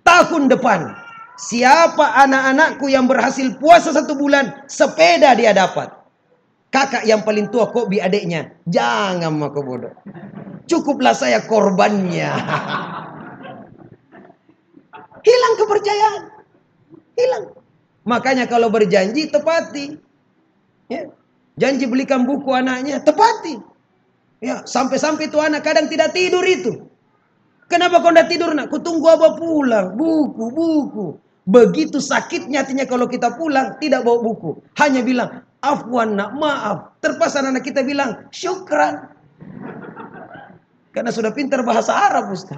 Tahun depan, siapa anak-anakku yang berhasil puasa 1 bulan, sepeda dia dapat. Kakak yang paling tua kok bi adiknya. Jangan maka bodoh. Cukuplah saya korbannya. Hilang kepercayaan. Hilang. Makanya kalau berjanji tepati. Ya. Janji belikan buku anaknya, tepati. Ya, sampai-sampai itu anak kadang tidak tidur itu. Kenapa kau tidak tidur nak? Kutunggu abah pulang. Buku. Begitu sakitnya hatinya kalau kita pulang tidak bawa buku. Hanya bilang, afwan nak, maaf. Terpaksa anak kita bilang, syukran. Karena sudah pintar bahasa Arab Ustaz.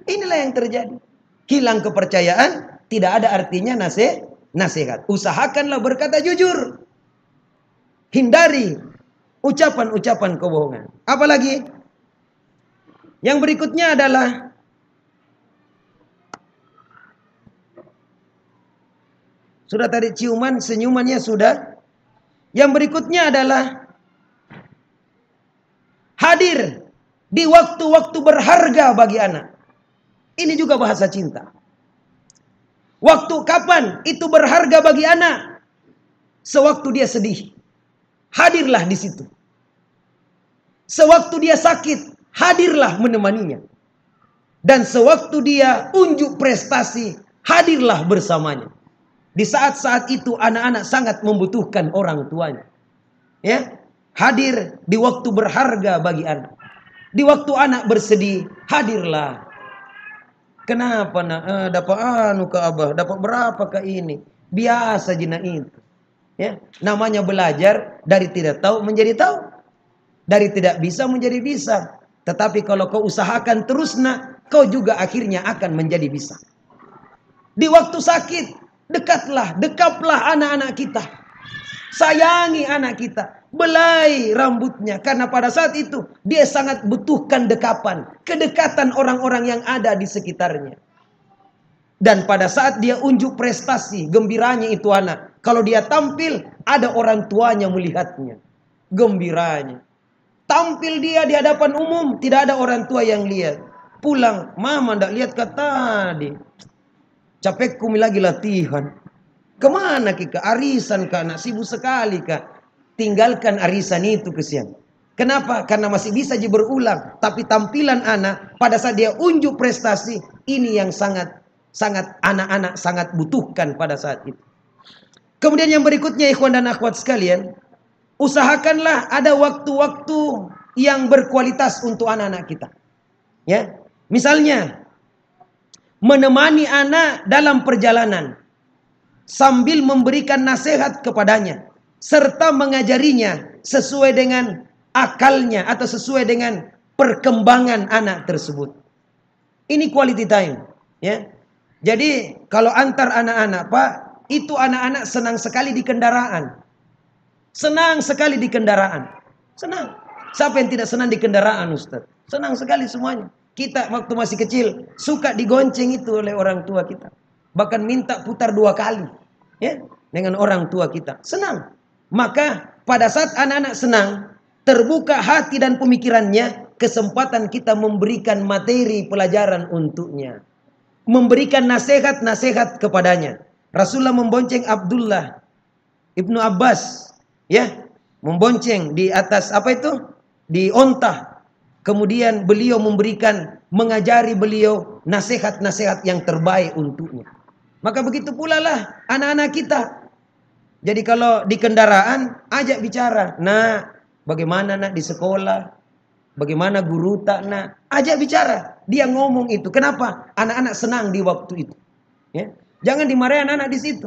Inilah yang terjadi. Hilang kepercayaan, tidak ada artinya nasihat. Usahakanlah berkata jujur. Hindari ucapan-ucapan kebohongan. Apalagi? Yang berikutnya adalah sudah tadi ciuman, senyumannya sudah. Yang berikutnya adalah hadir di waktu-waktu berharga bagi anak. Ini juga bahasa cinta. Waktu kapan itu berharga bagi anak? Sewaktu dia sedih, hadirlah di situ. Sewaktu dia sakit, hadirlah menemaninya. Dan sewaktu dia unjuk prestasi, hadirlah bersamanya. Di saat-saat itu anak-anak sangat membutuhkan orang tuanya. Ya, hadir di waktu berharga bagi anak. Di waktu anak bersedih, hadirlah. Kenapa nak? Dapat anu ke abah? Dapat berapa ke ini? Biasa jina itu. Ya, namanya belajar dari tidak tahu menjadi tahu. Dari tidak bisa menjadi bisa. Tetapi kalau kau usahakan terus nak, kau juga akhirnya akan menjadi bisa. Di waktu sakit, dekaplah anak-anak kita. Sayangi anak kita. Belai rambutnya. Karena pada saat itu dia sangat butuhkan dekapan. Kedekatan orang-orang yang ada di sekitarnya. Dan pada saat dia unjuk prestasi, gembiranya itu anak. Kalau dia tampil, ada orang tuanya melihatnya. Gembiranya. Tampil dia di hadapan umum, tidak ada orang tua yang lihat. Pulang, mama ndak lihat kata tadi. Capekku lagi latihan. Kemana kika? Arisan kak, nak sibuk sekali kak. Tinggalkan arisan itu kesian. Kenapa? Karena masih bisa berulang. Tapi tampilan anak pada saat dia unjuk prestasi, ini yang sangat anak-anak sangat butuhkan pada saat itu. Kemudian yang berikutnya ikhwan dan akhwat sekalian, usahakanlah ada waktu-waktu yang berkualitas untuk anak-anak kita. Ya, misalnya menemani anak dalam perjalanan sambil memberikan nasihat kepadanya serta mengajarinya sesuai dengan akalnya atau sesuai dengan perkembangan anak tersebut. Ini quality time, ya. Jadi kalau antar anak-anak, Pak, itu anak-anak senang sekali di kendaraan. Senang sekali di kendaraan. Senang. Siapa yang tidak senang di kendaraan, Ustaz? Senang sekali semuanya. Kita waktu masih kecil suka digonceng itu oleh orang tua kita. Bahkan minta putar 2 kali, ya, dengan orang tua kita. Senang. Maka pada saat anak-anak senang, terbuka hati dan pemikirannya, kesempatan kita memberikan materi pelajaran untuknya. Memberikan nasihat-nasihat kepadanya. Rasulullah membonceng Abdullah Ibnu Abbas, ya, membonceng di atas apa itu? Di onta. Kemudian beliau mengajari beliau nasihat-nasihat yang terbaik untuknya. Maka begitu pula lah anak-anak kita. Jadi kalau di kendaraan, ajak bicara. Nah, bagaimana nak di sekolah? Bagaimana guru tak nak? Ajak bicara. Dia ngomong itu. Kenapa? Anak-anak senang di waktu itu. Ya. Jangan dimarahi anak-anak di situ.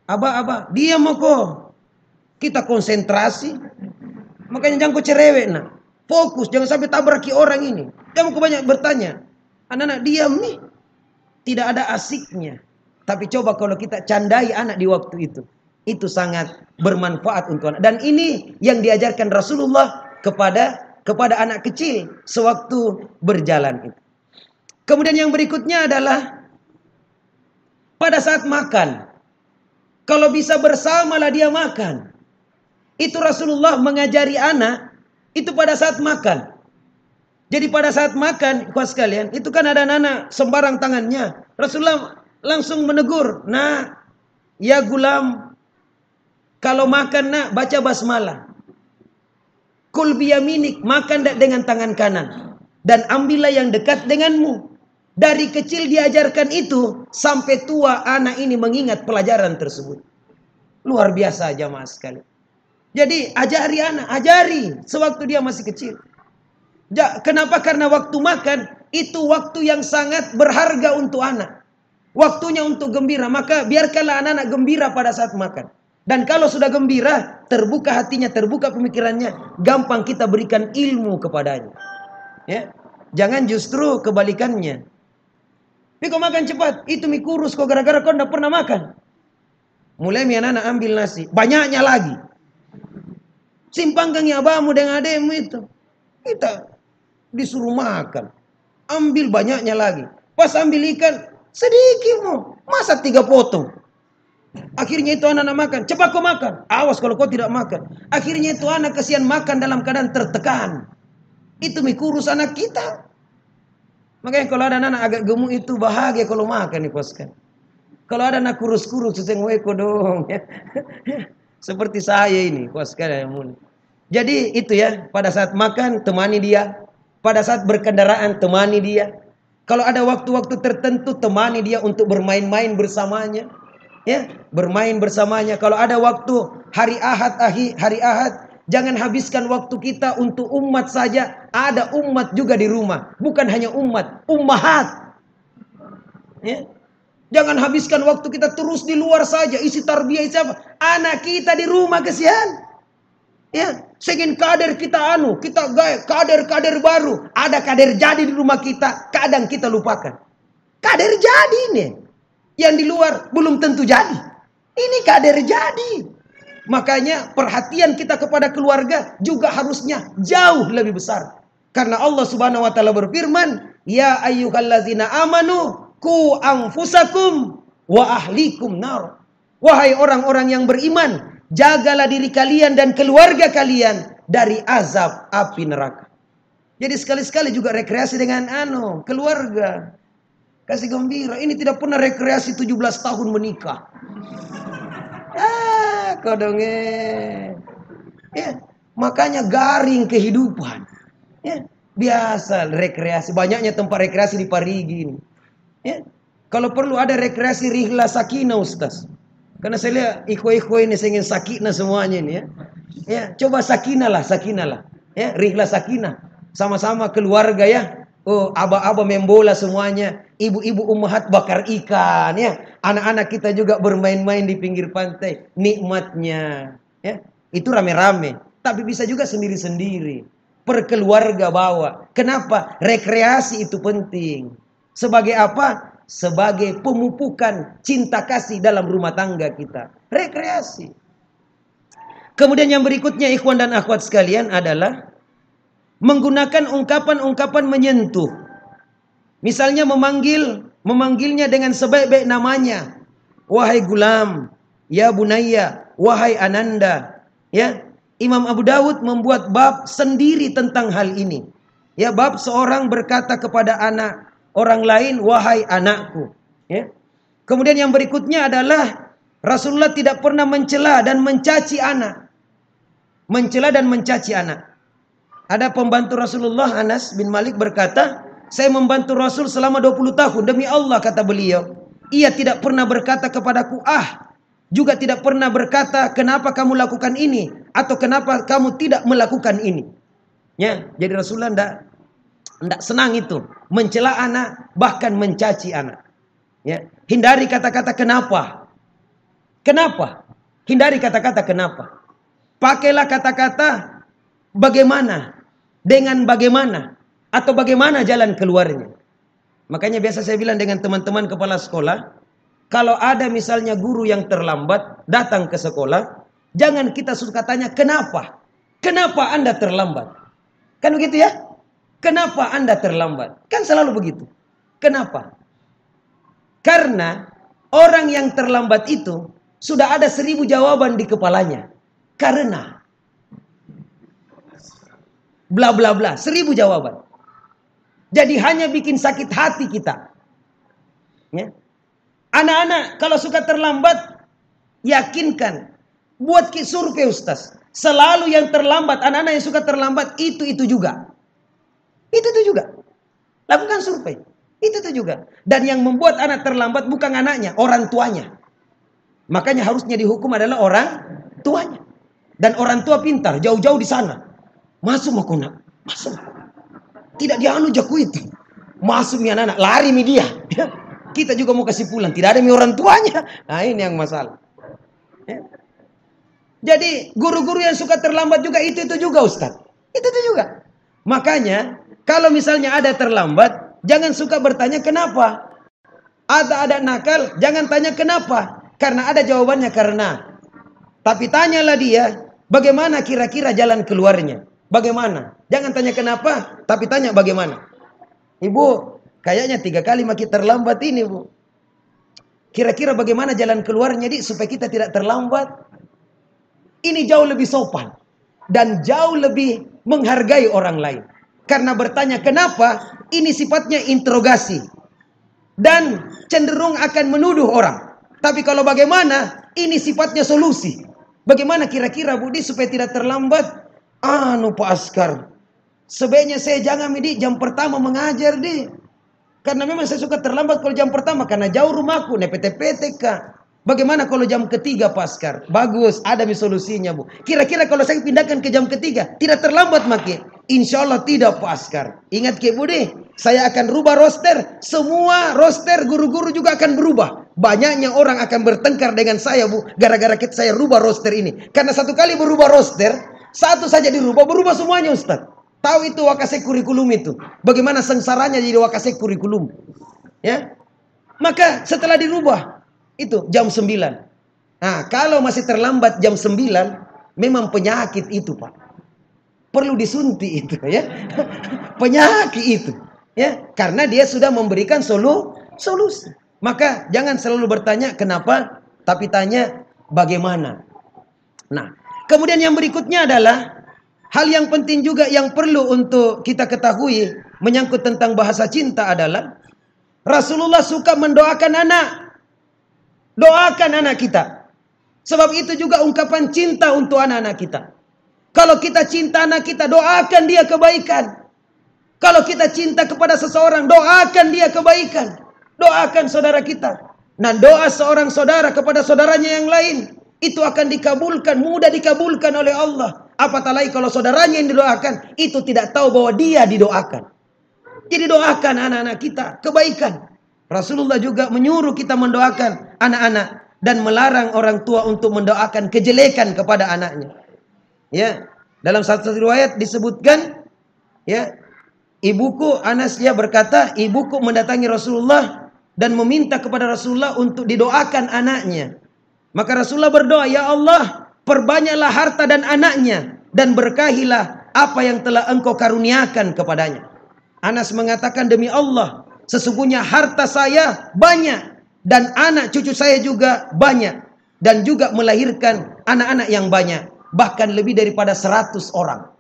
Abah, diam kok. Kita konsentrasi. Makanya jangan kau cerewet nak. Fokus, jangan sampai tabraki orang ini. Jangan kau banyak bertanya. Anak-anak diam nih. Tidak ada asiknya. Tapi coba kalau kita candai anak di waktu itu. Itu sangat bermanfaat untuk anak. Dan ini yang diajarkan Rasulullah kepada kepada anak kecil sewaktu berjalan itu. Kemudian yang berikutnya adalah pada saat makan. Kalau bisa bersamalah dia makan. Itu Rasulullah mengajari anak itu pada saat makan. Jadi pada saat makan, ikhwas sekalian, itu kan ada anak sembarang tangannya. Rasulullah langsung menegur, "Nah, ya gulam, kalau makan nak baca basmalah. Kul biyaminik, makan dengan tangan kanan. Dan ambillah yang dekat denganmu." Dari kecil diajarkan itu, sampai tua anak ini mengingat pelajaran tersebut. Luar biasa jamaah sekalian. Jadi ajari anak, ajari sewaktu dia masih kecil. Kenapa? Karena waktu makan itu waktu yang sangat berharga untuk anak. Waktunya untuk gembira, maka biarkanlah anak-anak gembira pada saat makan. Dan kalau sudah gembira, terbuka hatinya, terbuka pemikirannya, gampang kita berikan ilmu kepadanya. Ya, jangan justru kebalikannya. Tapi kau makan cepat, itu mie kurus kok gara-gara kau tidak pernah makan. Mulai anak-anak ambil nasi, banyaknya lagi. Simpangkan ya abamu dengan ademu itu. Kita disuruh makan, ambil banyaknya lagi. Pas ambil ikan, sedikit mau, masa 3 potong. Akhirnya itu anak-anak makan, cepat kau makan. Awas kalau kau tidak makan. Akhirnya itu anak kasihan makan dalam keadaan tertekan. Itu mie kurus anak kita. Makanya kalau ada anak agak gemuk itu bahagia kalau makan nih koskan. Kalau ada anak kurus-kurus suseng weko dong. Seperti saya ini koskan yang mulia. Jadi itu ya, pada saat makan temani dia. Pada saat berkendaraan temani dia. Kalau ada waktu-waktu tertentu temani dia untuk bermain-main bersamanya. Ya, bermain bersamanya. Kalau ada waktu hari Ahad, jangan habiskan waktu kita untuk umat saja. Ada umat juga di rumah. Bukan hanya umat, ummahat. Ya. Jangan habiskan waktu kita terus di luar saja. Isi tarbiyah, isi apa. Anak kita di rumah kesian. Ya, segin kader kita kita gaya kader-kader baru. Ada kader jadi di rumah kita, kadang kita lupakan. Kader jadi nih. Yang di luar belum tentu jadi. Ini kader jadi. Makanya perhatian kita kepada keluarga juga harusnya jauh lebih besar. Karena Allah Subhanahu wa taala berfirman, "Ya ayyuhallazina amanu qu anfusakum wa ahlikum nar." Wahai orang-orang yang beriman, jagalah diri kalian dan keluarga kalian dari azab api neraka. Jadi sekali-sekali juga rekreasi dengan keluarga. Kasih gembira. Ini tidak pernah rekreasi 17 tahun menikah. Kodonge. Ya, makanya garing kehidupan. Ya, biasa rekreasi. Banyaknya tempat rekreasi di Parigi ini. Ya, kalau perlu ada rekreasi rihla sakinah Ustaz. Karena saya lihat ikhwa-ikhwa ini ingin sakinah semuanya ini ya. Ya, coba sakinah lah. Ya, rihla sakinah. Sama-sama keluarga ya. Oh, aba-aba main bola semuanya. Ibu-ibu ummahat bakar ikan ya. Anak-anak kita juga bermain-main di pinggir pantai. Nikmatnya ya. Itu rame-rame. Tapi bisa juga sendiri-sendiri. Perkeluarga bawa. Kenapa? Rekreasi itu penting. Sebagai apa? Sebagai pemupukan cinta kasih dalam rumah tangga kita. Rekreasi. Kemudian yang berikutnya ikhwan dan akhwat sekalian adalah menggunakan ungkapan-ungkapan menyentuh. Misalnya memanggilnya dengan sebaik-baik namanya. Wahai gulam, ya bunayya, wahai ananda. Ya, Imam Abu Dawud membuat bab sendiri tentang hal ini. Ya, bab seorang berkata kepada anak orang lain, wahai anakku. Ya. Kemudian yang berikutnya adalah Rasulullah tidak pernah mencela dan mencaci anak. Mencela dan mencaci anak. Ada pembantu Rasulullah, Anas bin Malik berkata, saya membantu Rasul selama 20 tahun. Demi Allah, kata beliau, ia tidak pernah berkata kepadaku, juga tidak pernah berkata, kenapa kamu lakukan ini? Atau kenapa kamu tidak melakukan ini? Ya, jadi Rasulullah tidak senang itu. Mencela anak, bahkan mencaci anak. Ya, hindari kata-kata kenapa. Kenapa? Hindari kata-kata kenapa. Pakailah kata-kata bagaimana. Dengan bagaimana. Atau bagaimana jalan keluarnya. Makanya biasa saya bilang dengan teman-teman kepala sekolah. Kalau ada misalnya guru yang terlambat datang ke sekolah. Jangan kita suka tanya kenapa. Kenapa Anda terlambat. Kan begitu ya? Kenapa Anda terlambat? Kan selalu begitu. Kenapa? Karena orang yang terlambat itu sudah ada 1000 jawaban di kepalanya. Karena bla bla bla, 1000 jawaban. Jadi hanya bikin sakit hati kita. Ya. Anak-anak kalau suka terlambat, yakinkan. Buat survei Ustaz. Selalu yang terlambat, anak-anak yang suka terlambat, itu juga. Itu juga. Lakukan survei. Itu juga. Dan yang membuat anak terlambat bukan anaknya, orang tuanya. Makanya harusnya dihukum adalah orang tuanya. Dan orang tua pintar, jauh-jauh di sana. Masuk makuna, masuk. Tidak dianu jaku itu. Masuk mi anak-anak, lari mi dia. Kita juga mau kasih pulang, tidak ada mi orang tuanya. Nah ini yang masalah. Ya. Jadi guru-guru yang suka terlambat juga itu juga Ustaz. Itu juga. Makanya kalau misalnya ada terlambat, jangan suka bertanya kenapa. Ada nakal, jangan tanya kenapa. Karena ada jawabannya karena. Tapi tanyalah dia, bagaimana kira-kira jalan keluarnya. Bagaimana? Jangan tanya kenapa, tapi tanya bagaimana. Ibu, kayaknya 3 kali makin terlambat ini, Bu. Kira-kira bagaimana jalan keluarnya, Dik, supaya kita tidak terlambat? Ini jauh lebih sopan. Dan jauh lebih menghargai orang lain. Karena bertanya kenapa, ini sifatnya interogasi. Dan cenderung akan menuduh orang. Tapi kalau bagaimana, ini sifatnya solusi. Bagaimana kira-kira Budi supaya tidak terlambat? Pak Askar, sebaiknya saya jangan di jam pertama mengajar di. Karena memang saya suka terlambat kalau jam pertama. Karena jauh rumahku, PT-PT kak. Bagaimana kalau jam ketiga Pak Askar? Bagus, ada solusinya Bu. Kira-kira kalau saya pindahkan ke jam ketiga, tidak terlambat makin? Insya Allah tidak Pak Askar. Ingat ke Budi, saya akan rubah roster. Semua roster guru-guru juga akan berubah. Banyaknya orang akan bertengkar dengan saya Bu. Gara-gara saya rubah roster ini. Karena satu kali berubah roster, satu saja dirubah, berubah semuanya Ustaz. Tahu itu wakasek kurikulum itu. Bagaimana sengsaranya jadi wakasek kurikulum. Ya. Maka setelah dirubah, itu jam 9. Nah, kalau masih terlambat jam 9, memang penyakit itu, Pak. Perlu disuntik itu, ya. Penyakit itu, ya. Karena dia sudah memberikan solusi. Maka jangan selalu bertanya kenapa, tapi tanya bagaimana. Nah, kemudian yang berikutnya adalah hal yang penting juga yang perlu untuk kita ketahui menyangkut tentang bahasa cinta adalah Rasulullah suka mendoakan anak. Doakan anak kita. Sebab itu juga ungkapan cinta untuk anak-anak kita. Kalau kita cinta anak kita, doakan dia kebaikan. Kalau kita cinta kepada seseorang, doakan dia kebaikan. Doakan saudara kita. Nah, doa seorang saudara kepada saudaranya yang lain, itu akan dikabulkan, mudah dikabulkan oleh Allah. Apatah lagi kalau saudaranya yang didoakan, itu tidak tahu bahwa dia didoakan. Jadi doakan anak-anak kita kebaikan. Rasulullah juga menyuruh kita mendoakan anak-anak dan melarang orang tua untuk mendoakan kejelekan kepada anaknya. Ya, dalam satu riwayat disebutkan, ya, ibuku Anas dia berkata, ibuku mendatangi Rasulullah dan meminta kepada Rasulullah untuk didoakan anaknya. Maka Rasulullah berdoa, ya Allah, perbanyaklah harta dan anaknya dan berkahilah apa yang telah Engkau karuniakan kepadanya. Anas mengatakan, demi Allah, sesungguhnya harta saya banyak dan anak cucu saya juga banyak dan juga melahirkan anak-anak yang banyak, bahkan lebih daripada 100 orang.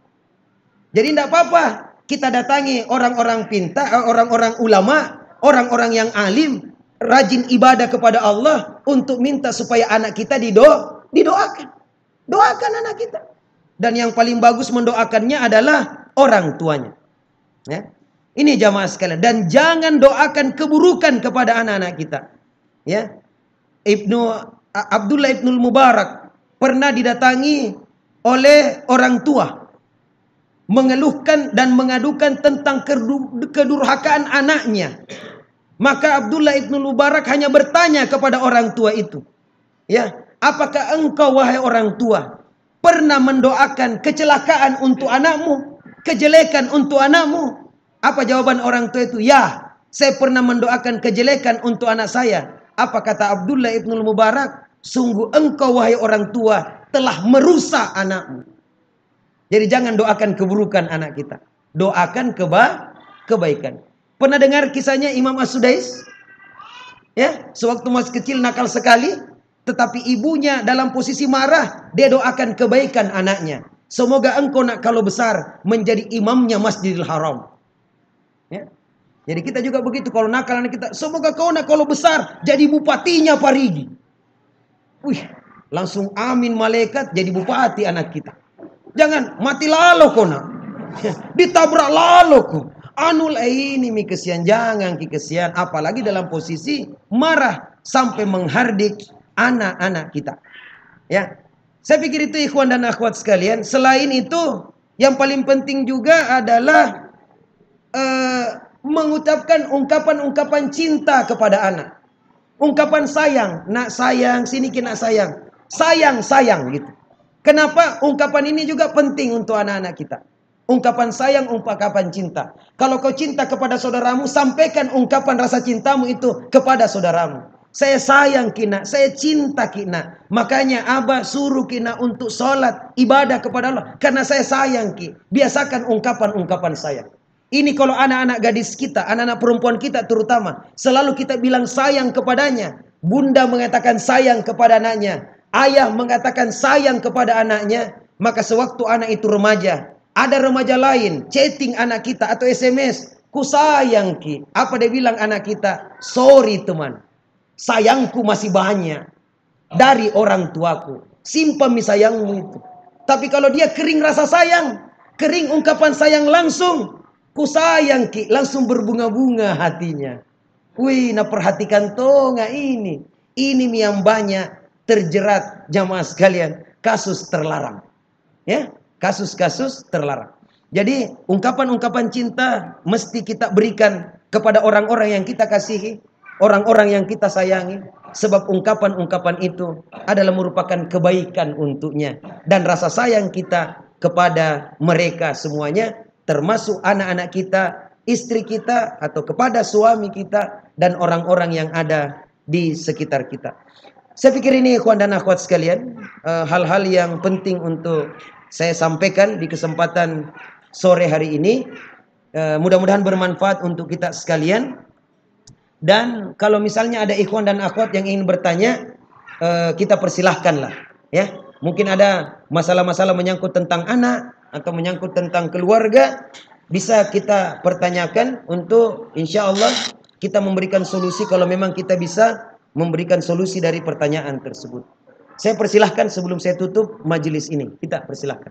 Jadi tidak apa-apa kita datangi orang-orang pintar, orang-orang ulama, orang-orang yang alim, rajin ibadah kepada Allah untuk minta supaya anak kita didoakan. Doakan anak kita. Dan yang paling bagus mendoakannya adalah orang tuanya. Ya. Ini jamaah sekalian. Dan jangan doakan keburukan kepada anak-anak kita. Ya. Abdullah ibnul Mubarak pernah didatangi oleh orang tua. Mengeluhkan dan mengadukan tentang kedurhakaan anaknya. Maka Abdullah ibnul Mubarak hanya bertanya kepada orang tua itu. Ya. Apakah engkau wahai orang tua pernah mendoakan kecelakaan untuk anakmu? Kejelekan untuk anakmu? Apa jawaban orang tua itu? Ya, saya pernah mendoakan kejelekan untuk anak saya. Apa kata Abdullah ibnul Mubarak? Sungguh engkau wahai orang tua telah merusak anakmu. Jadi jangan doakan keburukan anak kita. doakan kebaikan. Pernah dengar kisahnya Imam As-Sudais? Ya, sewaktu masih kecil nakal sekali, tetapi ibunya dalam posisi marah, dia doakan kebaikan anaknya. Semoga engkau nak kalau besar menjadi imamnya Masjidil Haram. Ya. Jadi kita juga begitu, kalau nakal anak kita, semoga kau nak kalau besar jadi bupatinya Parigi. Wih, langsung amin malaikat, jadi bupati anak kita. Jangan mati lalu kau nak. Ditabrak lalu kau. Anul ini mi kesian, jangan ki kesian, apalagi dalam posisi marah sampai menghardik anak-anak kita. Ya. Saya pikir itu ikhwan dan akhwat sekalian. Selain itu, yang paling penting juga adalah mengucapkan ungkapan-ungkapan cinta kepada anak. Ungkapan sayang, nak sayang, sini kena sayang. Sayang, sayang gitu. Kenapa? Ungkapan ini juga penting untuk anak-anak kita. Ungkapan sayang, ungkapan cinta. Kalau kau cinta kepada saudaramu, sampaikan ungkapan rasa cintamu itu kepada saudaramu. Saya sayang kina, saya cinta kina. Makanya Abah suruh kina untuk sholat, ibadah kepada Allah. Karena saya sayang ki. Biasakan ungkapan-ungkapan sayang. Ini kalau anak-anak gadis kita, anak-anak perempuan kita terutama. Selalu kita bilang sayang kepadanya. Bunda mengatakan sayang kepada anaknya. Ayah mengatakan sayang kepada anaknya. Maka sewaktu anak itu remaja, ada remaja lain chatting anak kita atau SMS, ku sayang ki. Apa dia bilang anak kita? Sorry teman, sayangku masih banyak dari orang tuaku. Simpan mi sayangmu itu. Tapi kalau dia kering rasa sayang, kering ungkapan sayang langsung, ku sayang ki, langsung berbunga-bunga hatinya. Wih, nah perhatikan toh nggak ini. Ini mi yang banyak terjerat jamaah sekalian, kasus terlarang. Ya. Kasus-kasus terlarang. Jadi ungkapan-ungkapan cinta mesti kita berikan kepada orang-orang yang kita kasihi, orang-orang yang kita sayangi. Sebab ungkapan-ungkapan itu adalah merupakan kebaikan untuknya. Dan rasa sayang kita kepada mereka semuanya, termasuk anak-anak kita, istri kita, atau kepada suami kita, dan orang-orang yang ada di sekitar kita. Saya pikir ini ikhwan dan akhwat sekalian, hal-hal yang penting untuk saya sampaikan di kesempatan sore hari ini. Mudah-mudahan bermanfaat untuk kita sekalian. Dan kalau misalnya ada ikhwan dan akhwat yang ingin bertanya, kita persilahkanlah. Ya, mungkin ada masalah-masalah menyangkut tentang anak atau menyangkut tentang keluarga, bisa kita pertanyakan untuk insya Allah kita memberikan solusi kalau memang kita bisa memberikan solusi dari pertanyaan tersebut. Saya persilahkan sebelum saya tutup majelis ini. Kita persilahkan.